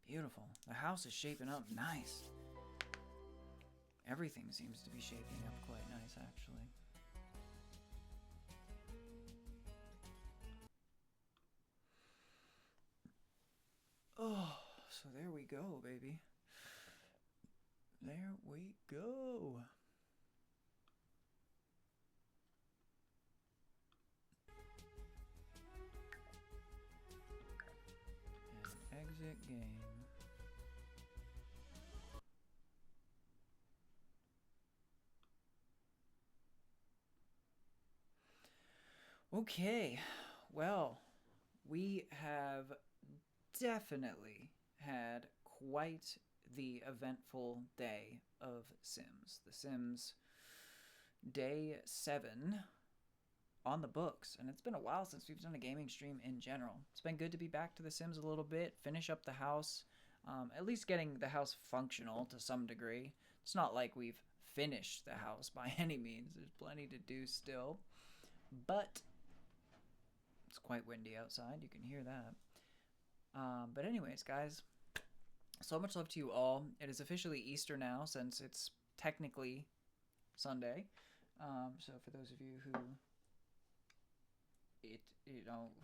Beautiful. The house is shaping up nice. Everything seems to be shaping up quite nice, actually. Oh, so there we go, baby. There we go. And exit game. Okay, well, we have definitely had quite the eventful day of Sims. The Sims Day 7 on the books, and it's been a while since we've done a gaming stream in general. It's been good to be back to The Sims a little bit, finish up the house, at least getting the house functional to some degree. It's not like we've finished the house by any means. There's plenty to do still, but it's quite windy outside. You can hear that. But anyways, guys, so much love to you all. It is officially Easter now, since it's technically Sunday. So for those of you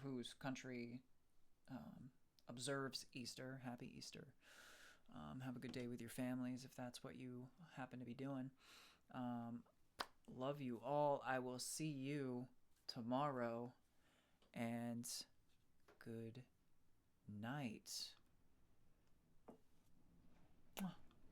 whose country observes Easter, happy Easter. Have a good day with your families if that's what you happen to be doing. Love you all. I will see you tomorrow, and good night.